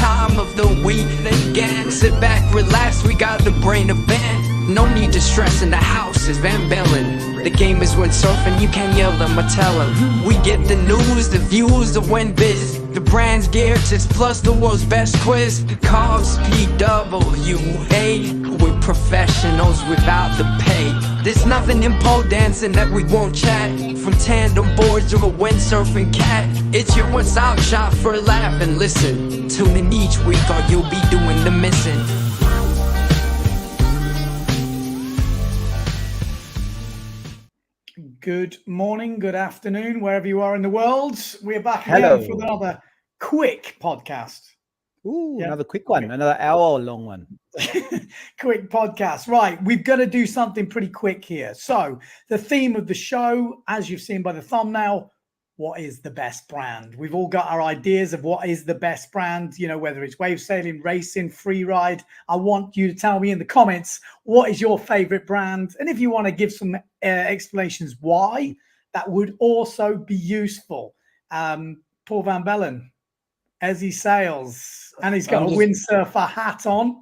time of the week again. Sit back, relax, we got the brain of band. No need to stress in the house, is Van Bellen. The game is windsurfing, you can't yell them or tell them. We get the news, the views, the wind biz, the brands, gear tips, plus the world's best quiz. Cars, PWA, we're professionals without the pay. There's nothing in pole dancing that we won't chat. From tandem boards to a windsurfing cat, it's your one-stop shop for a laugh. And listen, tune in each week or you'll be doing the missing. Good morning, good afternoon, wherever you are in the world. We're back Hello. again for another quick podcast. Ooh, Yeah. Another quick one, another hour-long one. Quick podcast. Right, we've got to do something pretty quick here. So the theme of the show, as you've seen by the thumbnail, what is the best brand? We've all got our ideas of what is the best brand, you know, whether it's wave sailing, racing, free ride. I want you to tell me in the comments, what is your favorite brand? And if you want to give some explanations why, that would also be useful. Paul Van Bellen, as he sails, and he's got a windsurfer hat on.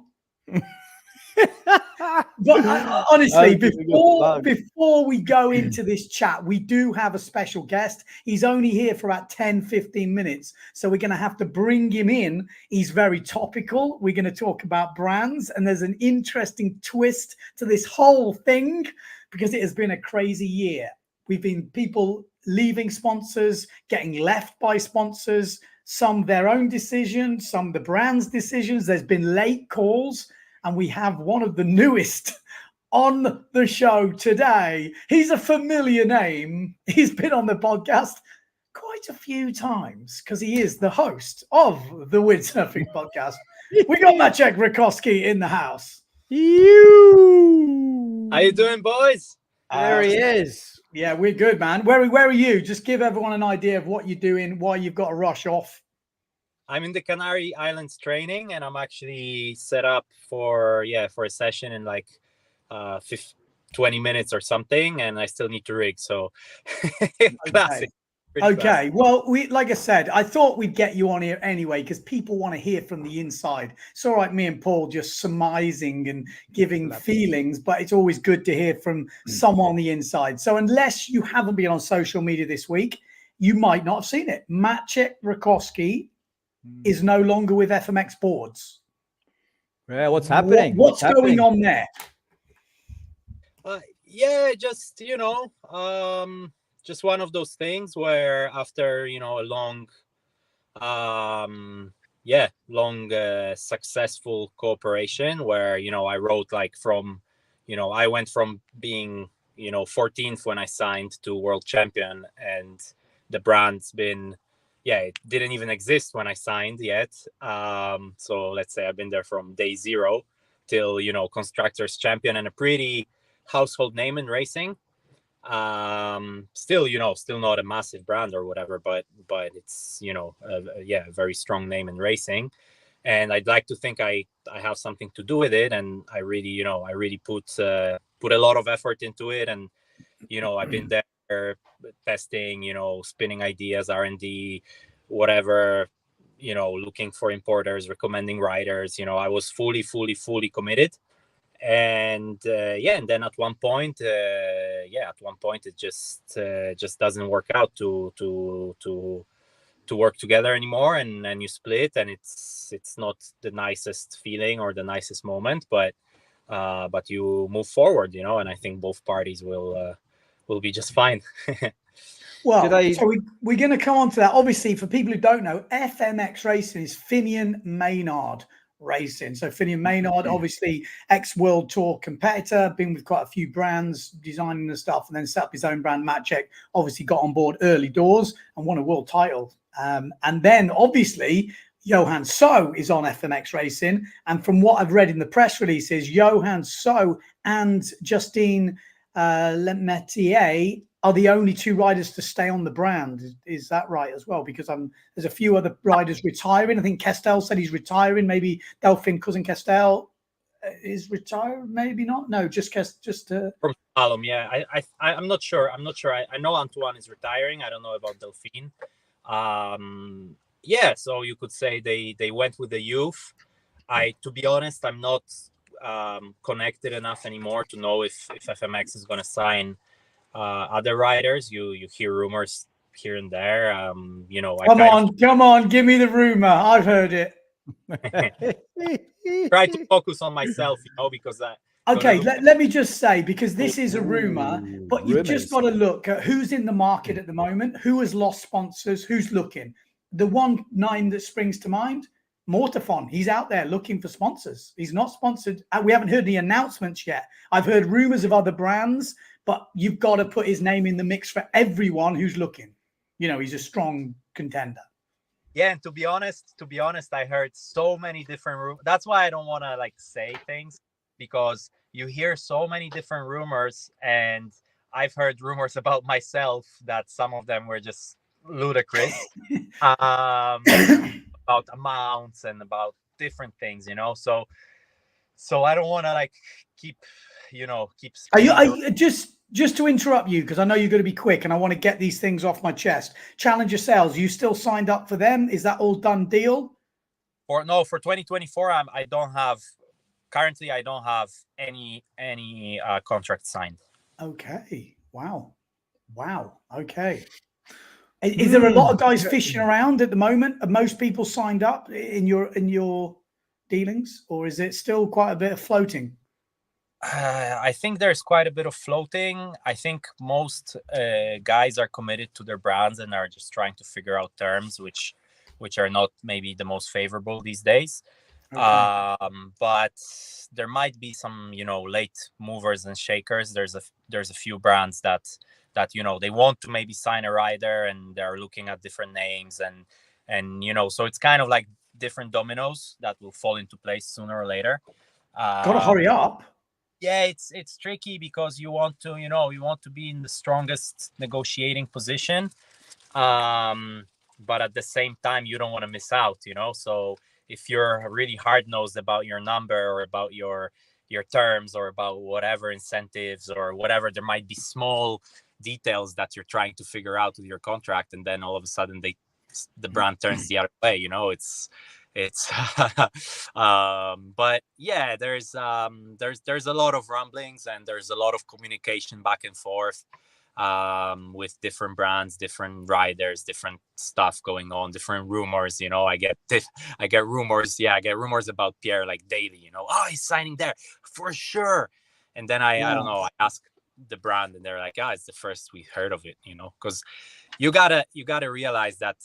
But honestly, before we go into this chat, we do have a special guest. He's only here for about 10-15 minutes, so we're going to have to bring him in. He's very topical. We're going to talk about brands, and there's an interesting twist to this whole thing because it has been a crazy year. We've been people leaving sponsors, getting left by sponsors, some their own decisions, some the brand's decisions. There's been late calls. And we have one of the newest on the show today. He's a familiar name. He's been on the podcast quite a few times because he is the host of the Windsurfing podcast. We got Maciek Rutkowski in the house. How you doing, boys? There he is. Yeah, we're good, man. Where are you? Just give everyone an idea of what you're doing, why you've got to rush off. I'm in the Canary Islands training, and I'm actually set up for a session in like 20 minutes or something, and I still need to rig. So classic. Okay. Well, like I said, I thought we'd get you on here anyway because people want to hear from the inside. It's all right, me and Paul just surmising and giving feelings, but it's always good to hear from someone on the inside. So unless you haven't been on social media this week, you might not have seen it. Maciek Rutkowski is no longer with FMX boards. Yeah, what's happening? What's going on there? Just just one of those things where after a long successful cooperation where I wrote like from I went from being 14th when I signed to world champion, and the brand's been it didn't even exist when I signed yet. So let's say I've been there from day zero till, Constructors champion and a pretty household name in racing. Still not a massive brand or whatever, but it's, a very strong name in racing. And I'd like to think I have something to do with it. And I really put a lot of effort into it. And, I've been there testing, spinning ideas, R&D, whatever, looking for importers, recommending riders. I was fully committed. And and then at one point it just doesn't work out to work together anymore, and then you split, and it's not the nicest feeling or the nicest moment, but you move forward, and I think both parties will be just fine. Well, so we're going to come on to that. Obviously, for people who don't know, FMX Racing is Finian Maynard Racing. So Finian Maynard, obviously ex-World Tour competitor, been with quite a few brands, designing the stuff, and then set up his own brand. Maciek obviously got on board early doors and won a world title. And then obviously Johan So is on FMX Racing. And from what I've read in the press releases, Johan So and Justine Lemaitre are the only two riders to stay on the brand. Is that right as well? Because there's a few other riders retiring. I think Kestel said he's retiring. Maybe Delphine Cousin Kestel is retired. Maybe not. No, just from Slalom. Yeah, I'm not sure. I know Antoine is retiring. I don't know about Delphine. Yeah, so you could say they went with the youth. To be honest, I'm not connected enough anymore to know if FMX is going to sign other riders. You hear rumors here and there. I Come on, give me the rumor. I've heard it. try to focus on myself, because Okay, let me just say, because this is a rumor, but you've just got to look at who's in the market at the moment, who has lost sponsors, who's looking. The one name that springs to mind, Mortefon. He's out there looking for sponsors. He's not sponsored. We haven't heard the announcements yet. I've heard rumors of other brands, but you've got to put his name in the mix for everyone who's looking. He's a strong contender. Yeah, and to be honest, I heard so many different rumors. That's why I don't want to say things, because you hear so many different rumors, and I've heard rumors about myself that some of them were just ludicrous, about amounts and about different things, so I don't want to keep are you just to interrupt you, because I know you're going to be quick and I want to get these things off my chest. Challenger Sales, you still signed up for them? Is that all done deal? For 2024, I don't have any contract signed. Okay. Wow. Okay. Is there a lot of guys fishing around at the moment? Are most people signed up in your dealings, or is it still quite a bit of floating? I think there's quite a bit of floating. I think most guys are committed to their brands and are just trying to figure out terms, which are not maybe the most favorable these days. Okay. But there might be some, late movers and shakers. There's a few brands that they want to maybe sign a rider, and they're looking at different names, and so it's kind of like different dominoes that will fall into place sooner or later. Gotta hurry up. Yeah, it's tricky, because you want to be in the strongest negotiating position, but at the same time you don't want to miss out, so if you're really hard-nosed about your number, or about your terms, or about whatever incentives or whatever, there might be small details that you're trying to figure out with your contract, and then all of a sudden the brand turns the other way. It's but yeah, there's a lot of rumblings, and there's a lot of communication back and forth with different brands, different riders, different stuff going on, different rumors. I get rumors. Yeah, I get rumors about Pierre daily. Oh, he's signing there for sure. And then I don't know, I ask the brand, and they're like, it's the first we heard of it. Because you gotta realize that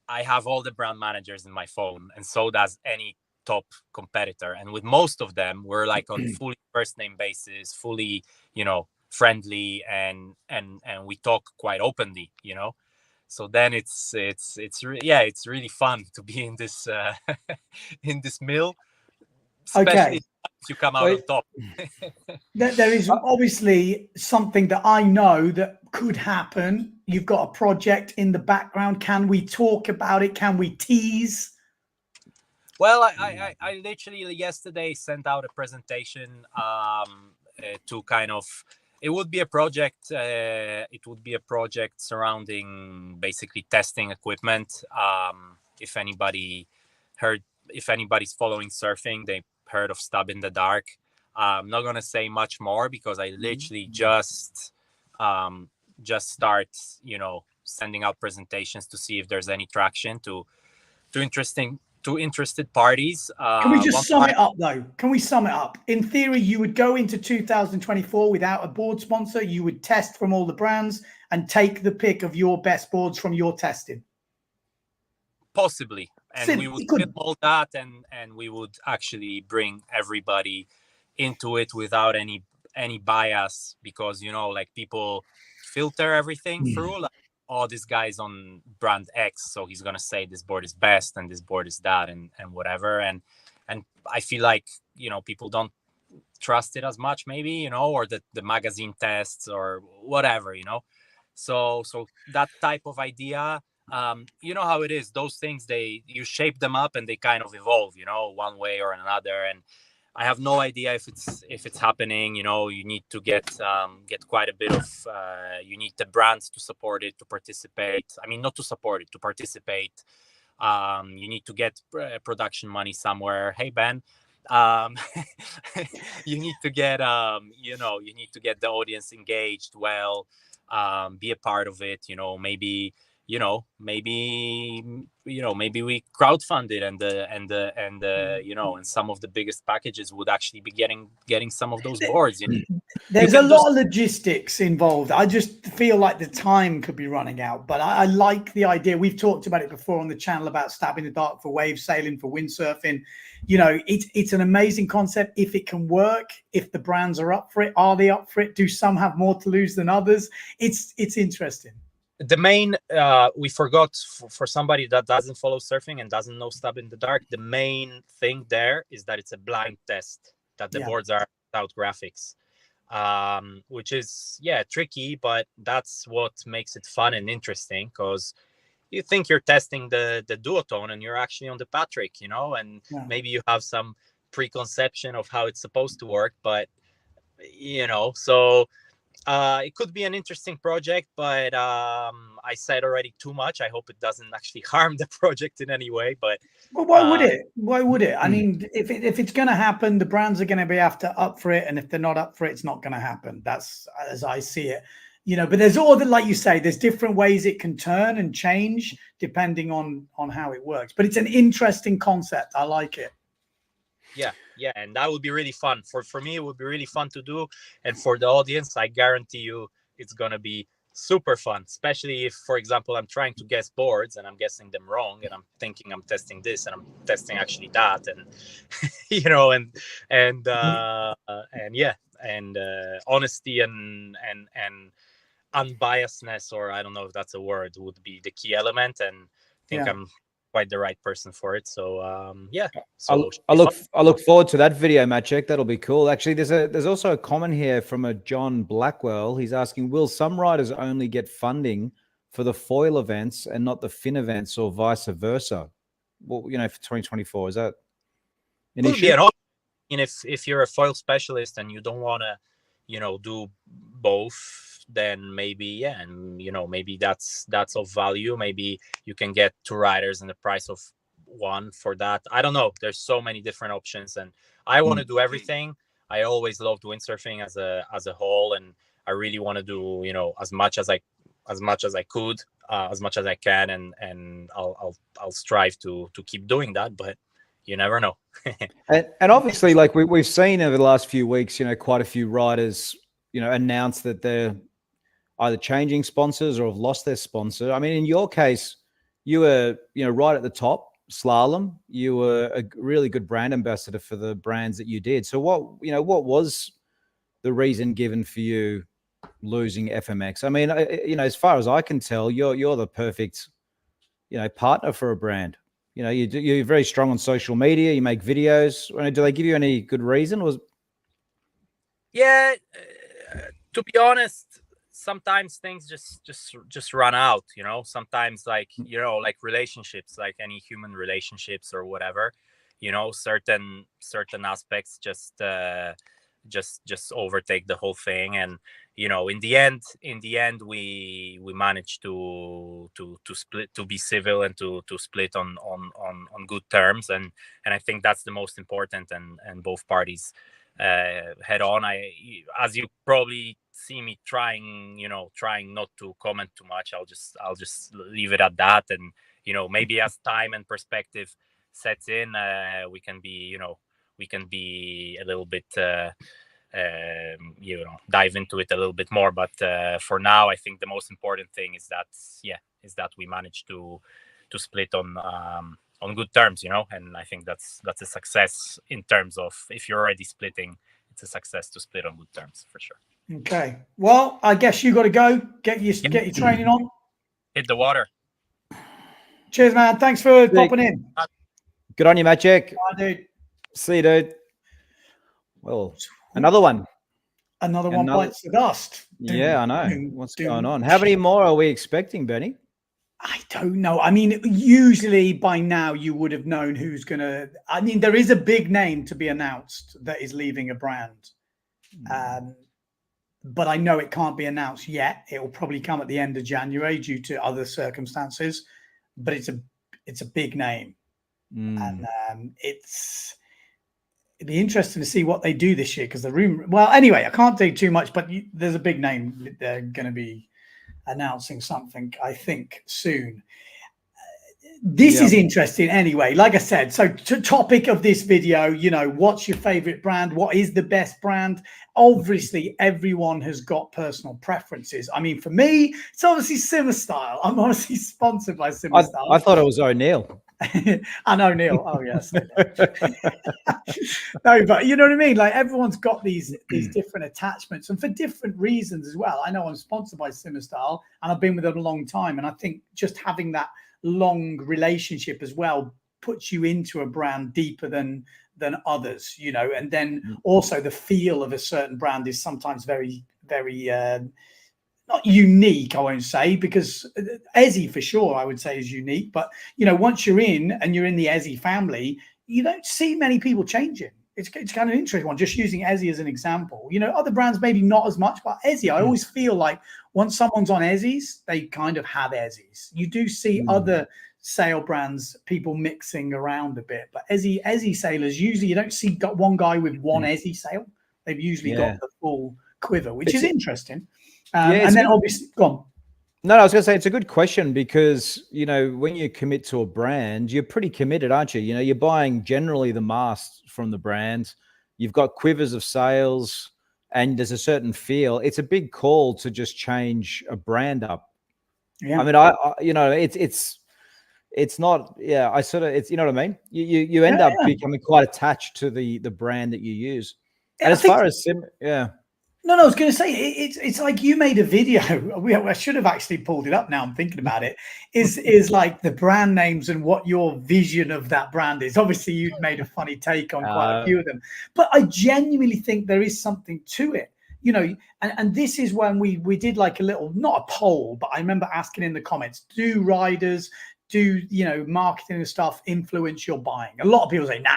I have all the brand managers in my phone, and so does any top competitor. And with most of them, we're on fully first name basis, fully, friendly, and we talk quite openly, So then it's really fun to be in this in this mill, especially if you come out on top. There is obviously something that I know that could happen. You've got a project in the background. Can we talk about it? Can we tease? Well, I literally yesterday sent out a presentation to kind of. It would be a project. It would be a project surrounding basically testing equipment. If anybody's following surfing, they heard of Stub in the Dark. I'm not gonna say much more, because I literally just start sending out presentations to see if there's any traction to interested parties. Can we just sum it up though? Can we sum it up? In theory, you would go into 2024 without a board sponsor. You would test from all the brands and take the pick of your best boards from your testing. Possibly. And we would film all that, and we would actually bring everybody into it without any bias, because people filter everything through. This guy's on brand X, so he's gonna say this board is best and this board is that, and whatever. And I feel like people don't trust it as much, maybe, or the magazine tests or whatever, So that type of idea. You know how it is. Those things, you shape them up and they kind of evolve, one way or another. And I have no idea if it's happening. You know, you need to get quite a bit of you need the brands to support it, to participate. I mean, not to support it, to participate. You need to get production money somewhere. Hey Ben, you need to get you need to get the audience engaged. Well, be a part of it. Maybe maybe we crowdfund it, and some of the biggest packages would actually be getting some of those boards. There's a lot of logistics involved. I just feel like the time could be running out, but I like the idea. We've talked about it before on the channel about stabbing the dark for wave sailing, for windsurfing. It's an amazing concept if it can work, if the brands are up for it. Are they up for it? Do some have more to lose than others? It's interesting. The main we forgot for somebody that doesn't follow surfing and doesn't know Stab in the Dark, the main thing there is that it's a blind test, that the boards are without graphics, which is tricky, but that's what makes it fun and interesting, because you think you're testing the duotone and you're actually on the Patrick, and maybe you have some preconception of how it's supposed to work, but so it could be an interesting project, but I said already too much. I hope it doesn't actually harm the project in any way. But why would it? Why would it? I mean, if it's going to happen, the brands are going to be after up for it, and if they're not up for it, it's not going to happen. That's as I see it. But there's all that, like you say, there's different ways it can turn and change depending on how it works. But it's an interesting concept. I like it. Yeah, and that would be really fun. For me, it would be really fun to do. And for the audience, I guarantee you it's going to be super fun, especially if, for example, I'm trying to guess boards and I'm guessing them wrong, and I'm thinking I'm testing this and I'm testing actually that, and honesty and unbiasedness, or I don't know if that's a word, would be the key element. And I think I'm quite the right person for it. So so I look forward to that video, Maciek. That'll be cool. Actually, there's also a comment here from a John Blackwell. He's asking, will some riders only get funding for the foil events and not the fin events, or vice versa? Well, for 2024, is that an issue? If you're a foil specialist and you don't want to do both, then maybe maybe that's of value. Maybe you can get 2 riders and the price of 1 for that. I don't know. There's so many different options, and I want to do everything. I always loved windsurfing as a whole, and I really want to do as much as I could, as much as I can, and I'll strive to keep doing that. But you never know. and obviously, like we've seen over the last few weeks, quite a few riders announce that they're either changing sponsors or have lost their sponsor. I mean, in your case, you were, right at the top, slalom. You were a really good brand ambassador for the brands that you did. So what was the reason given for you losing FMX? I mean, as far as I can tell, you're the perfect, partner for a brand. You're very strong on social media. You make videos. Do they give you any good reason? To be honest, sometimes things just run out. Sometimes like relationships, like any human relationships or whatever. Certain aspects just overtake the whole thing, and in the end we managed to split, to be civil, and to split on good terms, and I think that's the most important, and both parties head on. As you probably see me trying not to comment too much, I'll just leave it at that, and maybe as time and perspective sets in, we can be a little bit dive into it a little bit more, but for now I think the most important thing is that we managed to split on good terms, and I think that's a success in terms of, if you're already splitting, it's a success to split on good terms for sure. Okay, well, I guess you got to go get your training on, hit the water. Cheers, man. Thanks for popping in. Good on you, Maciek. Bye, dude. See you, dude. Well, another one bites the dust. Yeah, I know. What's going on? How many more are we expecting, Benny? I don't know. I mean, usually by now you would have known who's going to. I mean, there is a big name to be announced that is leaving a brand. But I know it can't be announced yet. It will probably come at the end of January due to other circumstances. But it's a big name, and it'd be interesting to see what they do this year because the room. Well, anyway, I can't do too much, but there's a big name. They're going to be announcing something, I think, soon. This is interesting anyway. Like I said, so topic of this video, you know, what's your favorite brand? What is the best brand? Obviously, everyone has got personal preferences. I mean, for me, it's obviously Simmer Style. I'm obviously sponsored by Simmer Style. I thought it was O'Neill. I know Neil. Oh yes. No, but you know what I mean? Like everyone's got these different attachments and for different reasons as well. I know I'm sponsored by Simmer Style and I've been with them a long time. And I think just having that long relationship as well puts you into a brand deeper than others, you know, and then also the feel of a certain brand is sometimes very not unique, I won't say, because Ezzy for sure I would say is unique, but you know, once you're in and you're in the Ezzy family, you don't see many people changing. It's kind of an interesting one, just using Ezzy as an example. You know, other brands maybe not as much, but Ezzy, I always feel like once someone's on Ezzy's, they kind of have Ezzy's. You do see other sail brands, people mixing around a bit, but Ezzy sailors, usually you don't see one guy with one Ezzy sail. They've usually got the full quiver, which is interesting. And then obviously, go on. No, I was going to say it's a good question because, you know, when you commit to a brand, you're pretty committed, aren't you? You know, you're buying generally the mast from the brand. You've got quivers of sails and there's a certain feel. It's a big call to just change a brand up. Yeah. I mean, I you know, it's not, I sort of, it's, you know what I mean? You end up becoming quite attached to the brand that you use. And as far as No, I was going to say it's like you made a video. I should have actually pulled it up. Now I'm thinking about it. Is like the brand names and what your vision of that brand is. Obviously, you've made a funny take on quite a few of them, but I genuinely think there is something to it. You know, and this is when we did like a little, not a poll, but I remember asking in the comments: do riders, do you know, marketing and stuff influence your buying? A lot of people say nah.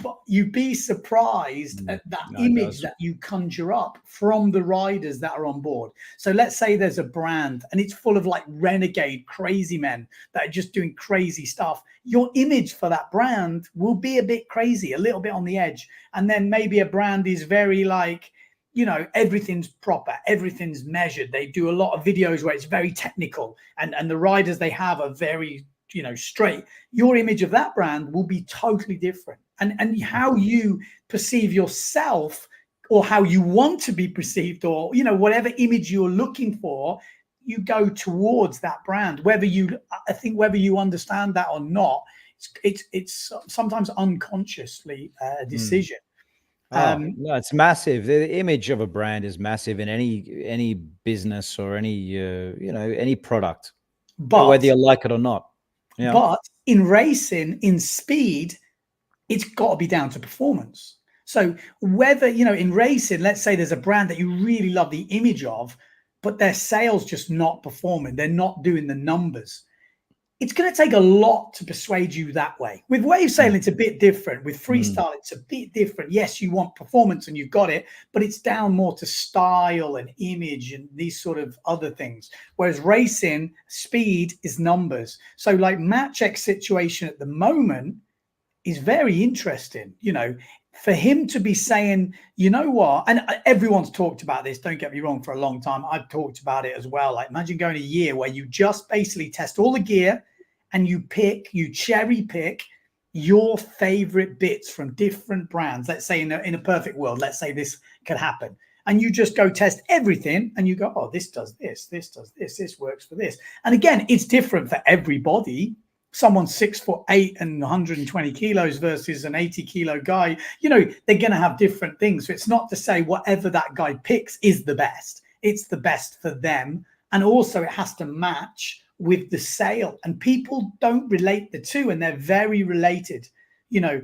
But you'd be surprised at that image that you conjure up from the riders that are on board. So let's say there's a brand and it's full of like renegade crazy men that are just doing crazy stuff. Your image for that brand will be a bit crazy, a little bit on the edge. And then maybe a brand is very like, you know, everything's proper, everything's measured. They do a lot of videos where it's very technical and the riders they have are very, you know, straight. Your image of that brand will be totally different. And how you perceive yourself or how you want to be perceived or, you know, whatever image you're looking for, you go towards that brand, I think whether you understand that or not, it's sometimes unconsciously a decision. No, it's massive. The image of a brand is massive in any business or any, you know, any product, but whether you like it or not. Yeah. But in racing, in speed, it's got to be down to performance. So whether, you know, in racing, let's say there's a brand that you really love the image of, but their sales just not performing, they're not doing the numbers. It's going to take a lot to persuade you that way. With wave sailing, it's a bit different. With freestyle, it's a bit different. Yes, you want performance and you've got it, but it's down more to style and image and these sort of other things. Whereas racing, speed is numbers. So like Maciek's situation at the moment is very interesting, you know, for him to be saying, you know what, and everyone's talked about this, don't get me wrong, for a long time. I've talked about it as well. Like imagine going a year where you just basically test all the gear and you cherry pick your favorite bits from different brands. Let's say in a perfect world, let's say this could happen. And you just go test everything and you go, oh, this does this, this does this, this works for this. And again, it's different for everybody. Someone 6'8" and 120 kilos versus an 80 kilo guy, you know, they're going to have different things. So it's not to say whatever that guy picks is the best. It's the best for them. And also it has to match with the sail. And people don't relate the two, and they're very related. You know,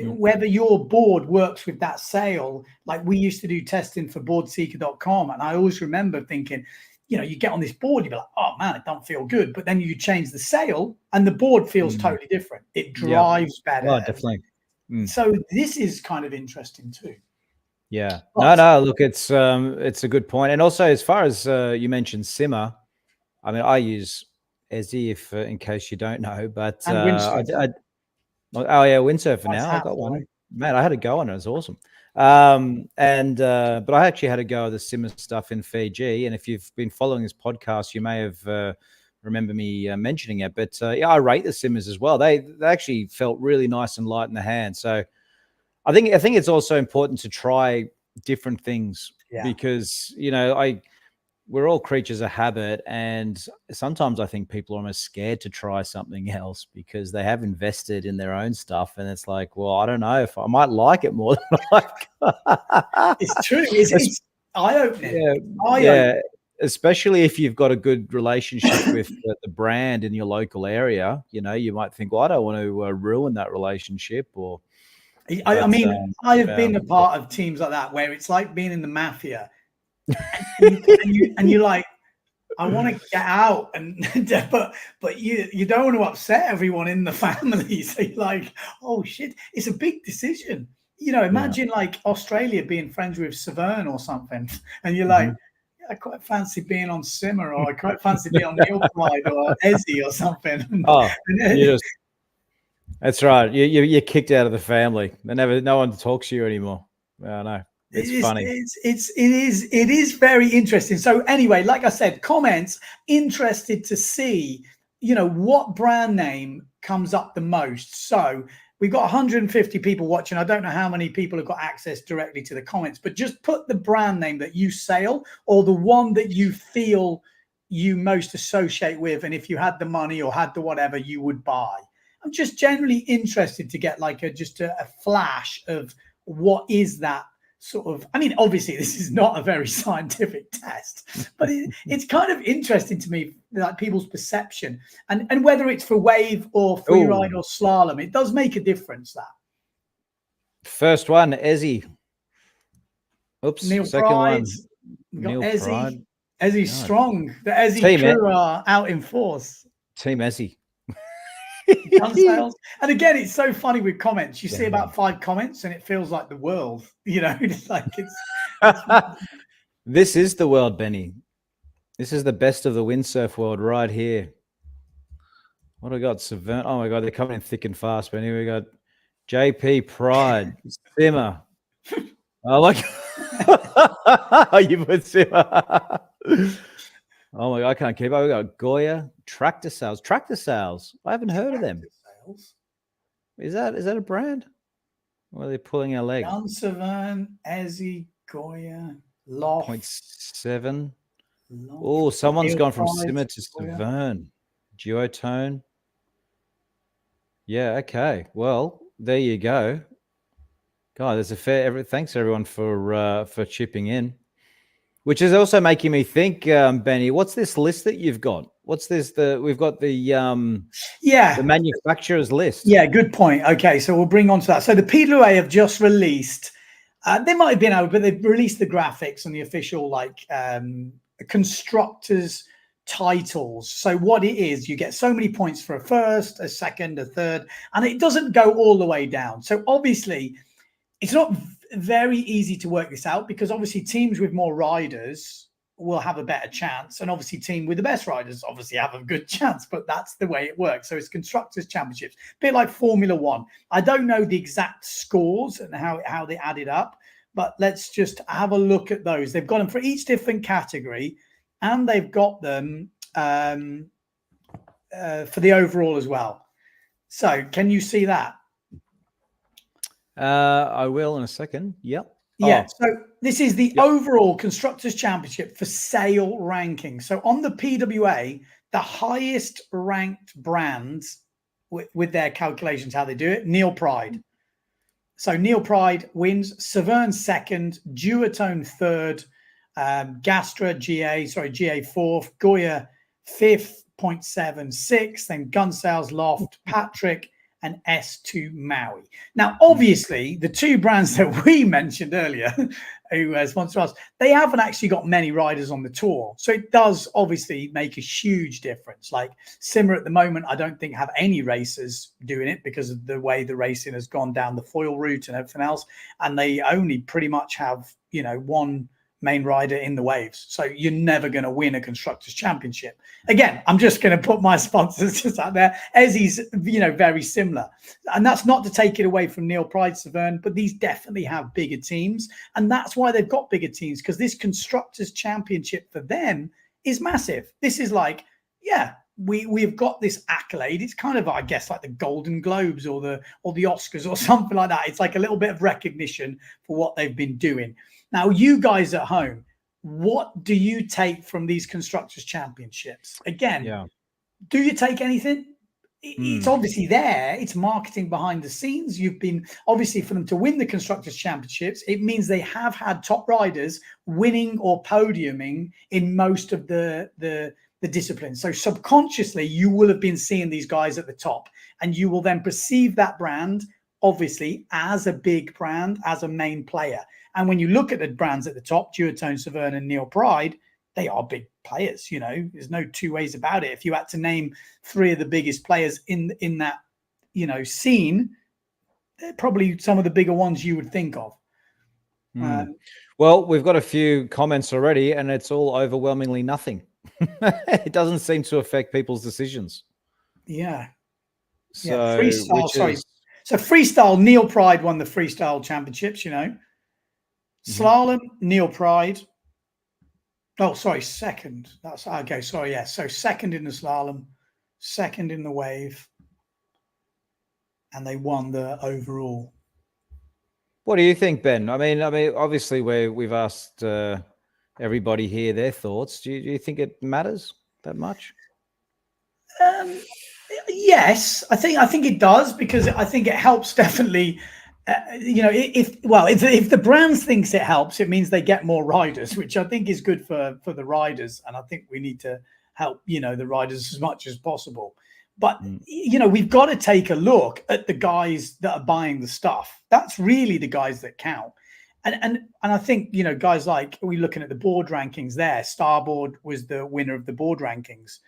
whether your board works with that sail, like we used to do testing for boardseeker.com. And I always remember thinking, you know, you get on this board, you'd be like, oh man, it don't feel good. But then you change the sail and the board feels totally different. It drives better. Oh, definitely. So this is kind of interesting too. Yeah. No, look, it's a good point. And also, as far as you mentioned Simmer, I mean, I use Ezzy if in case you don't know, but oh yeah, Windsurfer now. I got one. Man, I had a go on it. It was awesome. But I actually had a go at the Simmer stuff in Fiji. And if you've been following this podcast, you may have remember me mentioning it. But yeah, I rate the Simmers as well. They actually felt really nice and light in the hand. So I think it's also important to try different things because, you know, we're all creatures of habit, and sometimes I think people are almost scared to try something else because they have invested in their own stuff, and it's like, well, I don't know if I might like it more than I like. It's true. It's eye-opening. Yeah, especially if you've got a good relationship with the brand in your local area. You know, you might think, well, I don't want to ruin that relationship. Or I mean, I have been a part of teams like that where it's like being in the mafia. and you're like, I want to get out, but you don't want to upset everyone in the family. So you're like, oh shit, it's a big decision. You know, imagine like Australia being friends with Severn or something, and you're like, I quite fancy being on Simmer, or I quite fancy being on Neil Pride or Ezzy or something. That's right. You're kicked out of the family. No one talks to you anymore. I know. It's funny. It is very interesting. So anyway, like I said, comments, interested to see, you know, what brand name comes up the most. So we've got 150 people watching. I don't know how many people have got access directly to the comments, but just put the brand name that you sail or the one that you feel you most associate with. And if you had the money or had the whatever, you would buy. I'm just generally interested to get like a flash of what is that sort of, I mean, obviously this is not a very scientific test, but it's kind of interesting to me, like people's perception and whether it's for wave or free ride or slalom, it does make a difference. That first one, Ezzy. Oops, Neil second Pride. one. We got Neil Ezzy. Pride. Ezzy's strong. The Ezzy Team crew are out in force. Team Ezzy. Gun sales. And again, it's so funny with comments. You see about 5 comments and it feels like the world, you know. It's like it's This is the world, Benny. This is the best of the windsurf world right here. What do we got? Severn. Oh my god, they're coming in thick and fast, Benny. We got JP Pride, Simmer. Oh my god. You put Simmer. Oh my god, I can't keep up. We got Goya, Tractor Sales. Tractor Sales. I haven't heard of them. Is that a brand? Or are they pulling our leg? Severn, Ezzy, Goya, Loft. 0.7. Oh, someone's gone from Simmer to Severn. Duotone. Yeah, okay. Well, there you go. God, there's a fair. Thanks everyone for chipping in. Which is also making me think, Benny, what's this list that you've got? What's this? We've got the manufacturer's list. Yeah, good point. Okay, so we'll bring on to that. So the PWA have just released, they might have been out, but they've released the graphics and the official like constructors titles. So what it is, you get so many points for a first, a second, a third, and it doesn't go all the way down. So obviously, it's not very easy to work this out because obviously teams with more riders will have a better chance, and obviously team with the best riders obviously have a good chance, but that's the way it works. So it's constructors championships, a bit like Formula One. I don't know the exact scores and how they added up, but let's just have a look at those. They've got them for each different category, and they've got them for the overall as well. So can you see that? I will in a second. Yep. Yeah. So this is the overall Constructors Championship for sale ranking. So on the PWA, the highest ranked brands with their calculations, how they do it, Neil Pride. So Neil Pride wins, Severn second, Duotone third, GA fourth, Goya fifth, 0.7 sixth, then Gun Sales, Loft, Patrick, and S2 Maui. Now, obviously, the two brands that we mentioned earlier, who sponsor us, they haven't actually got many riders on the tour. So it does obviously make a huge difference. Like Simmer at the moment, I don't think have any racers doing it because of the way the racing has gone down the foil route and everything else. And they only pretty much have, you know, one main rider in the waves. So you're never going to win a Constructors Championship. Again, I'm just going to put my sponsors just out there. Ezzy's, you know, very similar. And that's not to take it away from Neil Pride, Severn, but these definitely have bigger teams. And that's why they've got bigger teams, because this Constructors Championship for them is massive. This is like, yeah, we've got this accolade. It's kind of, I guess, like the Golden Globes or the Oscars or something like that. It's like a little bit of recognition for what they've been doing. Now, you guys at home, what do you take from these Constructors Championships? Again, do you take anything? It's obviously there. It's marketing behind the scenes. You've been, obviously, for them to win the Constructors Championships, it means they have had top riders winning or podiuming in most of the disciplines. So subconsciously, you will have been seeing these guys at the top, and you will then perceive that brand, obviously, as a big brand, as a main player. And when you look at the brands at the top, Duotone, Severn and Neil Pride, they are big players. You know, there's no two ways about it. If you had to name three of the biggest players in that, you know, scene, they're probably some of the bigger ones you would think of. Well, we've got a few comments already, and it's all overwhelmingly nothing. It doesn't seem to affect people's decisions. Yeah. So, yeah. Freestyle, So freestyle, Neil Pride won the freestyle championships, you know. Slalom, Neil Pride. Oh, sorry, second. That's okay. Sorry, yeah. So second in the slalom, second in the wave, and they won the overall. What do you think, Ben? I mean, obviously, we've asked everybody here their thoughts. Do you think it matters that much? Yes, I think it does, because I think it helps definitely. You know, if the brands thinks it helps, it means they get more riders, which I think is good for the riders. And I think we need to help, you know, the riders as much as possible. But, you know, we've got to take a look at the guys that are buying the stuff. That's really the guys that count. And I think, you know, guys like, we're looking at the board rankings there. Starboard was the winner of the board rankings.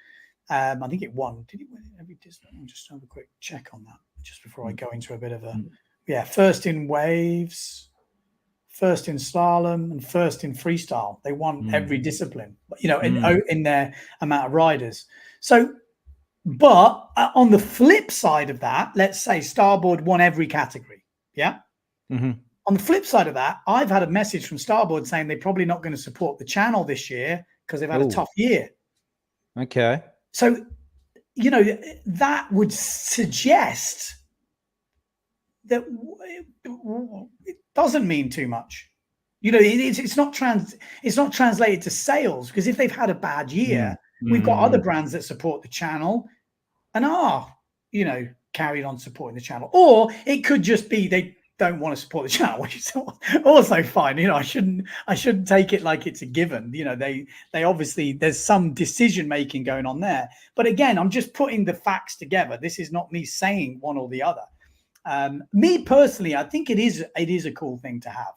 I think it won. Did it win every discipline? I'll just have a quick check on that just before I go into a bit of a... Yeah, first in waves, first in slalom, and first in freestyle. They won every discipline, you know, in their amount of riders. So, but on the flip side of that, let's say Starboard won every category. Yeah. On the flip side of that, I've had a message from Starboard saying they're probably not going to support the channel this year because they've had a tough year. Okay. So, you know, that would suggest that it doesn't mean too much. You know, it's not translated to sales, because if they've had a bad year, we've got other brands that support the channel and are, you know, carried on supporting the channel. Or it could just be they don't want to support the channel, which is also fine. You know, I shouldn't take it like it's a given. You know, they obviously, there's some decision making going on there. But again, I'm just putting the facts together. This is not me saying one or the other. Me personally, I think it is a cool thing to have.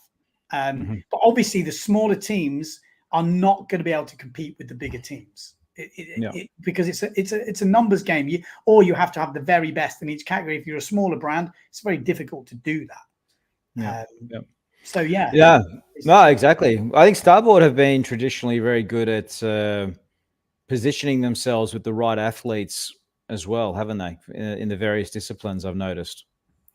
But obviously the smaller teams are not going to be able to compete with the bigger teams because it's a numbers game. You have to have the very best in each category. If you're a smaller brand, it's very difficult to do that. So yeah, no, exactly. I think Starboard have been traditionally very good at positioning themselves with the right athletes as well, haven't they? In the various disciplines, I've noticed.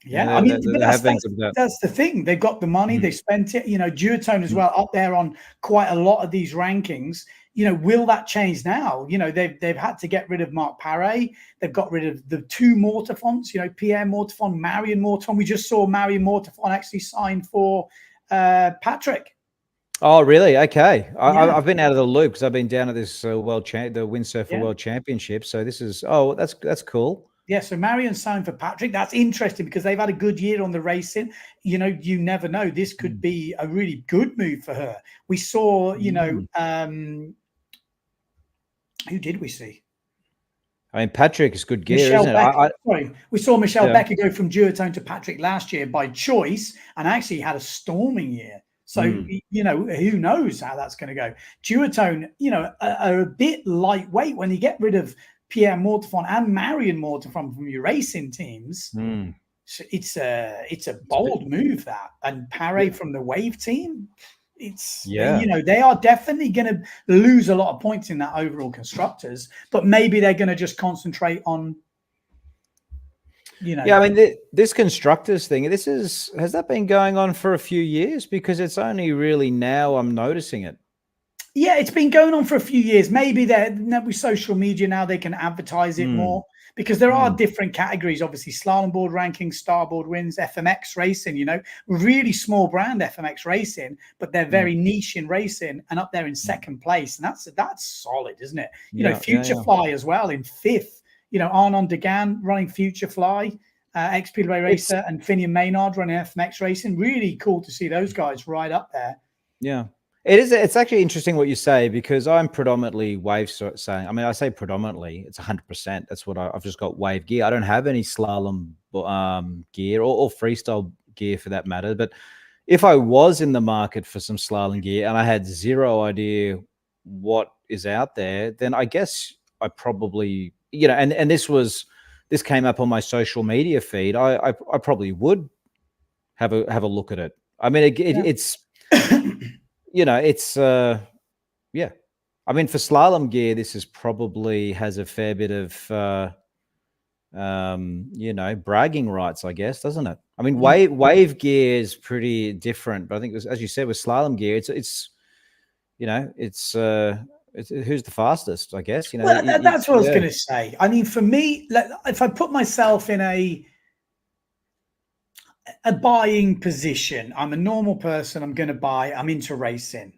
Yeah, I mean, that's the thing. They've got the money, they spent it. You know, Duotone as well, up there on quite a lot of these rankings. You know, will that change now? You know, they've had to get rid of Mark Paré. They've got rid of the two Mortefons, you know, Pierre Mortefon, Marion Mortefon. We just saw Marion Mortefon actually sign for Patrick. Oh, really? Okay. I've been out of the loop because I've been down at this the Windsurfer World Championship. So this is, that's cool. Yeah, so Marion signed for Patrick. That's interesting because they've had a good year on the racing. You know, you never know. This could be a really good move for her. We saw, you know, who did we see? I mean, Patrick is good gear, isn't it? Sorry, we saw Michelle Becker go from Duotone to Patrick last year by choice and actually had a storming year. So, you know, who knows how that's going to go. Duotone, you know, are a bit lightweight. When you get rid of Pierre Mortefon and Marion Mortefon from your racing teams, so it's a bold move, that. And Paré from the Wave team, it's, you know, they are definitely going to lose a lot of points in that overall constructors, but maybe they're going to just concentrate on, you know. Yeah, I mean, this constructors thing, has that been going on for a few years? Because it's only really now I'm noticing it. Yeah, it's been going on for a few years. Maybe they're with social media now, they can advertise it more, because there are different categories. Obviously, slalom board rankings, starboard wins, FMX racing, you know, really small brand FMX racing, but they're very niche in racing and up there in second place. And that's solid, isn't it? You know, Future Fly as well in fifth. You know, Arnon Degan running Future Fly, ex-Speedway racer, and Finian Maynard running FMX racing. Really cool to see those guys right up there. Yeah. It's actually interesting what you say, because I'm predominantly wave saying. I mean, I say predominantly, it's 100%. That's what I've just got wave gear. I don't have any slalom gear or freestyle gear for that matter. But if I was in the market for some slalom gear and I had zero idea what is out there, then I guess I probably, you know, and this came up on my social media feed. I probably would have a look at it. I mean, it's. You know, it's, yeah. I mean, for slalom gear, this is probably has a fair bit of, you know, bragging rights, I guess, doesn't it? I mean, wave gear is pretty different, but I think, as you said, with slalom gear, it's you know, it's who's the fastest, I guess. You know, well, that's what I was going to say. I mean, for me, if I put myself in a buying position, I'm a normal person, I'm going to buy, I'm into racing,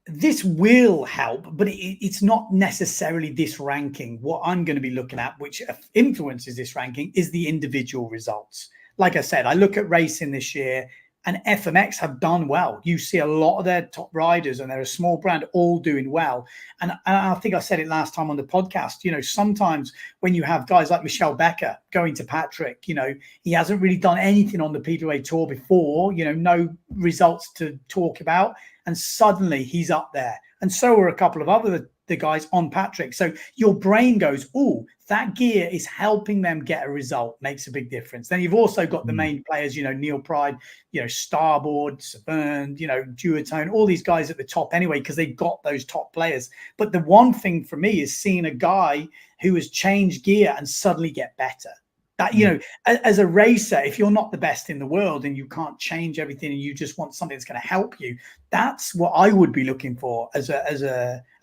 this will help, but it's not necessarily this ranking. What I'm going to be looking at, which influences this ranking, is the individual results. Like I said, I look at racing this year, and FMX have done well. You see a lot of their top riders, and they're a small brand, all doing well. And I think I said it last time on the podcast, you know, sometimes when you have guys like Michel Becker going to Patrick, you know, he hasn't really done anything on the PWA Tour before, you know, no results to talk about. And suddenly he's up there. And so are a couple of the guys on Patrick. So your brain goes, oh, that gear is helping them get a result, makes a big difference. Then you've also got the main players, you know, Neil Pride, you know, Starboard, Severn, you know, Duotone, all these guys at the top anyway, because they've got those top players. But the one thing for me is seeing a guy who has changed gear and suddenly get better. That, you know, as a racer, if you're not the best in the world and you can't change everything and you just want something that's going to help you, that's what I would be looking for as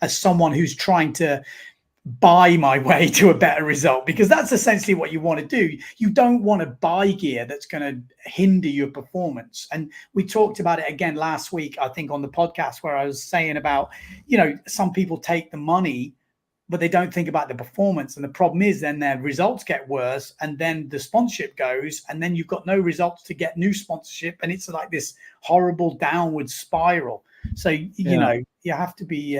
someone who's trying to buy my way to a better result, because that's essentially what you want to do. You don't want to buy gear that's going to hinder your performance. And we talked about it again last week, I think, on the podcast, where I was saying about, you know, some people take the money, but they don't think about the performance. And the problem is then their results get worse, and then the sponsorship goes, and then you've got no results to get new sponsorship. And it's like this horrible downward spiral. So, you know, you have to be...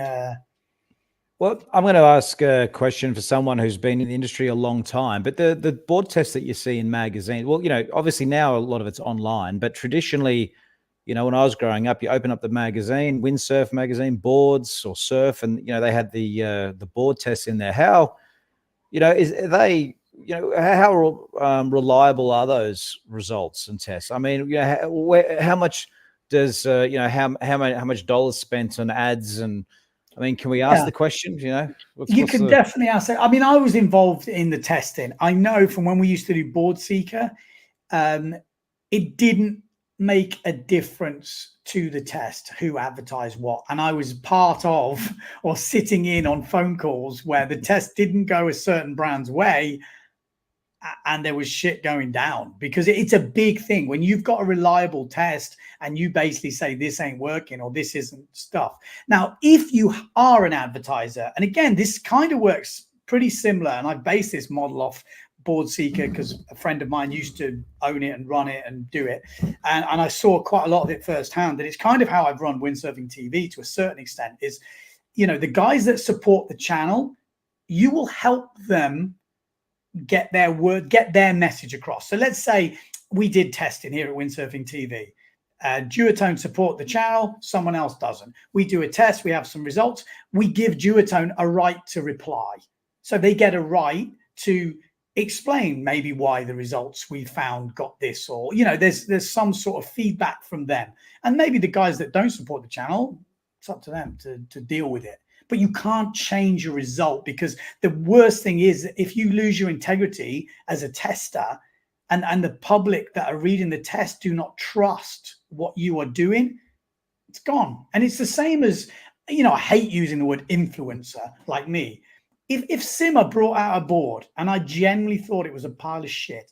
Well, I'm going to ask a question for someone who's been in the industry a long time, but the board tests that you see in magazines, well, you know, obviously now a lot of it's online, but traditionally, you know, when I was growing up, you open up the magazine, Windsurf magazine, boards or surf, and, you know, they had the board tests in there. How, you know, how reliable are those results and tests? I mean, you know, how much does, you know, how much dollars spent on ads? And I mean, can we ask the question, you know? You can definitely ask that. I mean, I was involved in the testing. I know from when we used to do Board Seeker, it didn't make a difference to the test who advertised what. And I was part of or sitting in on phone calls where the test didn't go a certain brand's way and there was shit going down, because it's a big thing when you've got a reliable test and you basically say this ain't working or this isn't stuff. Now, if you are an advertiser, and again, this kind of works pretty similar, and I base this model off Board Seeker because a friend of mine used to own it and run it and do it, and I saw quite a lot of it firsthand. And it's kind of how I've run Windsurfing.TV to a certain extent. Is, you know, the guys that support the channel, you will help them get their message across. So let's say we did testing here at Windsurfing.TV. Duotone support the channel, someone else doesn't. We do a test, we have some results. We give Duotone a right to reply. So they get a right to explain maybe why the results we found got this, or, you know, there's some sort of feedback from them. And maybe the guys that don't support the channel, it's up to them to deal with it. But you can't change your result, because the worst thing is if you lose your integrity as a tester, and the public that are reading the test do not trust what you are doing, it's gone. And it's the same as, you know, I hate using the word influencer like me. If Simmer brought out a board and I genuinely thought it was a pile of shit,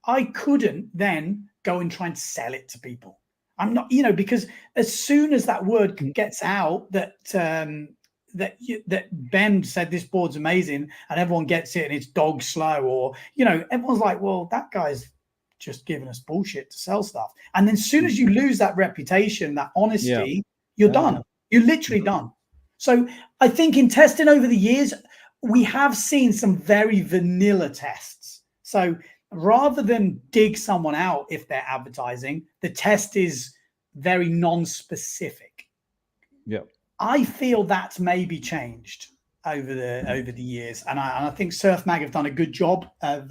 I couldn't then go and try and sell it to people. I'm not, you know, because as soon as that word gets out that that Ben said this board's amazing and everyone gets it and it's dog slow, or, you know, everyone's like, well, that guy's just giving us bullshit to sell stuff. And then as soon as you lose that reputation, that honesty, you're done. You're literally done. So I think in testing over the years, we have seen some very vanilla tests. So rather than dig someone out if they're advertising, the test is very non-specific. Yeah. I feel that's maybe changed over the years, and I think Surf Mag have done a good job of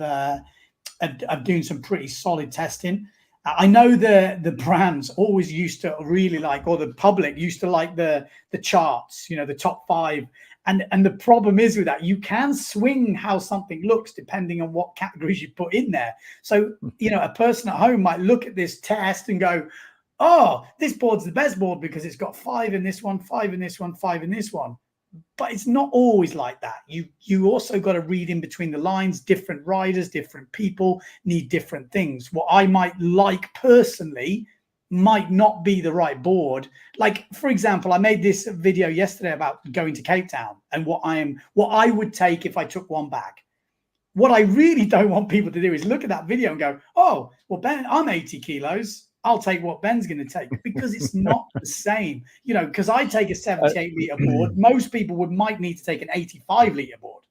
doing some pretty solid testing. I know the brands always used to really like, or the public used to like the charts, you know, the top 5. And the problem is with that, you can swing how something looks depending on what categories you put in there. So, you know, a person at home might look at this test and go, oh, this board's the best board because it's got 5 in this one, 5 in this one, 5 in this one. But it's not always like that. You also got to read in between the lines. Different riders, different people need different things. What I might like personally might not be the right board. Like, for example, I made this video yesterday about going to Cape Town and what I would take if I took one back. What I really don't want people to do is look at that video and go, oh, well, Ben, I'm 80 kilos. I'll take what Ben's going to take, because it's not the same, you know, because I take a 78 litre board. Most people might need to take an 85 litre board,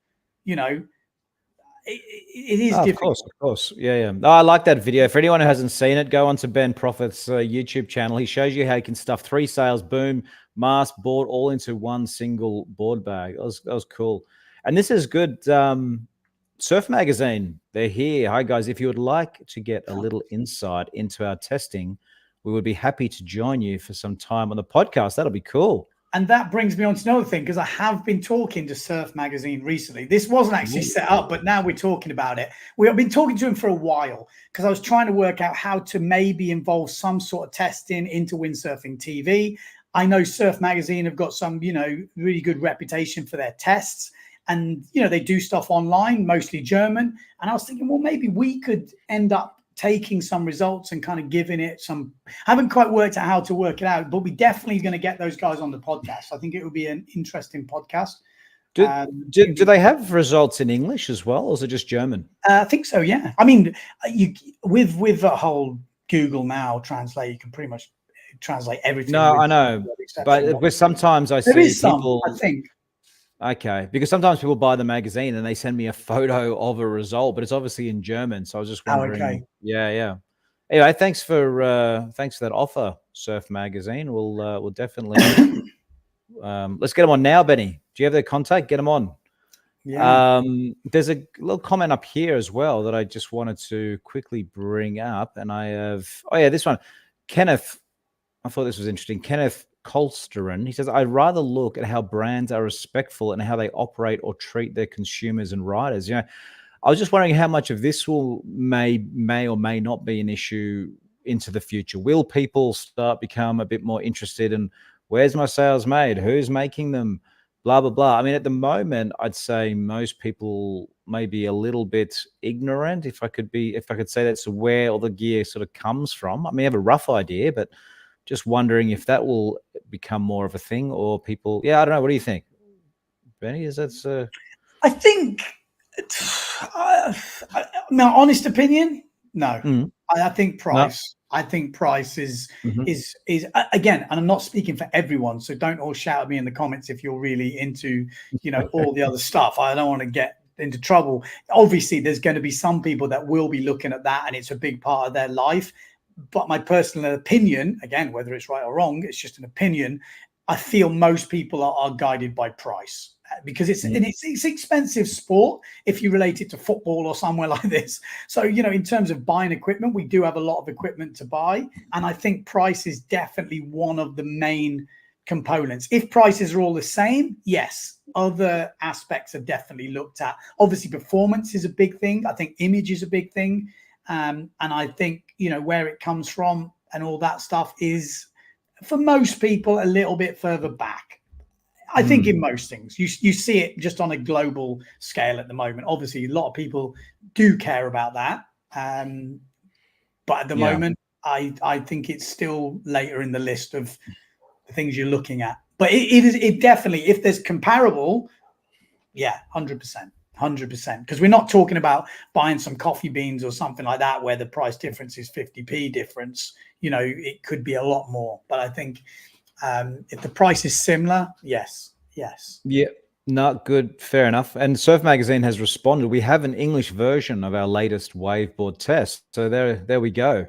you know. It is difficult. Of course. Yeah. Oh, I like that video. For anyone who hasn't seen it, go onto Ben Profit's YouTube channel. He shows you how you can stuff 3 sails, boom, mast, board, all into one single board bag. That was cool. And this is good. Surf Magazine, they're here. Hi, guys. If you would like to get a little insight into our testing, we would be happy to join you for some time on the podcast. That'll be cool. And that brings me on to another thing, because I have been talking to Surf Magazine recently. This wasn't actually set up, but now we're talking about it. We've been talking to him for a while because I was trying to work out how to maybe involve some sort of testing into Windsurfing.TV. I know Surf Magazine have got some, you know, really good reputation for their tests. And, you know, they do stuff online, mostly German. And I was thinking, well, maybe we could end up taking some results and kind of giving it some. I haven't quite worked out how to work it out, but we're definitely going to get those guys on the podcast. I think it would be an interesting podcast. Do they have results in English as well, or is it just German? I think so, yeah. I mean, with the whole Google Now Translate, you can pretty much translate everything. No, I know. But sometimes I see people, I think. Okay, because sometimes people buy the magazine and they send me a photo of a result, but it's obviously in German. So I was just wondering. Oh, okay. Yeah. Anyway, thanks for that offer, Surf Magazine. We'll definitely let's get them on now, Benny. Do you have their contact? Get them on. Yeah. There's a little comment up here as well that I just wanted to quickly bring up, and I have. Oh yeah, this one, Kenneth. I thought this was interesting. Kenneth Kolsteren, he says, I'd rather look at how brands are respectful and how they operate or treat their consumers and riders. You know, I was just wondering how much of this may or may not be an issue into the future. Will people become a bit more interested in where's my sails made? Who's making them? Blah, blah, blah. I mean, at the moment, I'd say most people may be a little bit ignorant, if I could say that's where all the gear sort of comes from. I mean, I have a rough idea, but just wondering if that will become more of a thing, or people. Yeah, I don't know. What do you think, Benny? Is that? I think, my honest opinion, no. I think price. No. I think price is again, and I'm not speaking for everyone, so don't all shout at me in the comments if you're really into, you know, all the other stuff. I don't want to get into trouble. Obviously, there's going to be some people that will be looking at that, and it's a big part of their life. But my personal opinion, again, whether it's right or wrong, it's just an opinion. I feel most people are guided by price, because it's expensive sport if you relate it to football or somewhere like this. So, you know, in terms of buying equipment, we do have a lot of equipment to buy. And I think price is definitely one of the main components. If prices are all the same, yes, other aspects are definitely looked at. Obviously, performance is a big thing. I think image is a big thing. And I think, you know, where it comes from and all that stuff is, for most people, a little bit further back. I think in most things, you see it just on a global scale at the moment. Obviously, a lot of people do care about that. But at the moment, I think it's still later in the list of the things you're looking at. But it definitely, if there's comparable, 100%. 100%, because we're not talking about buying some coffee beans or something like that where the price difference is 50p difference. You know, it could be a lot more. But I think if the price is similar, yes. Yeah, not good. Fair enough. And Surf Magazine has responded. We have an English version of our latest waveboard test. So there we go.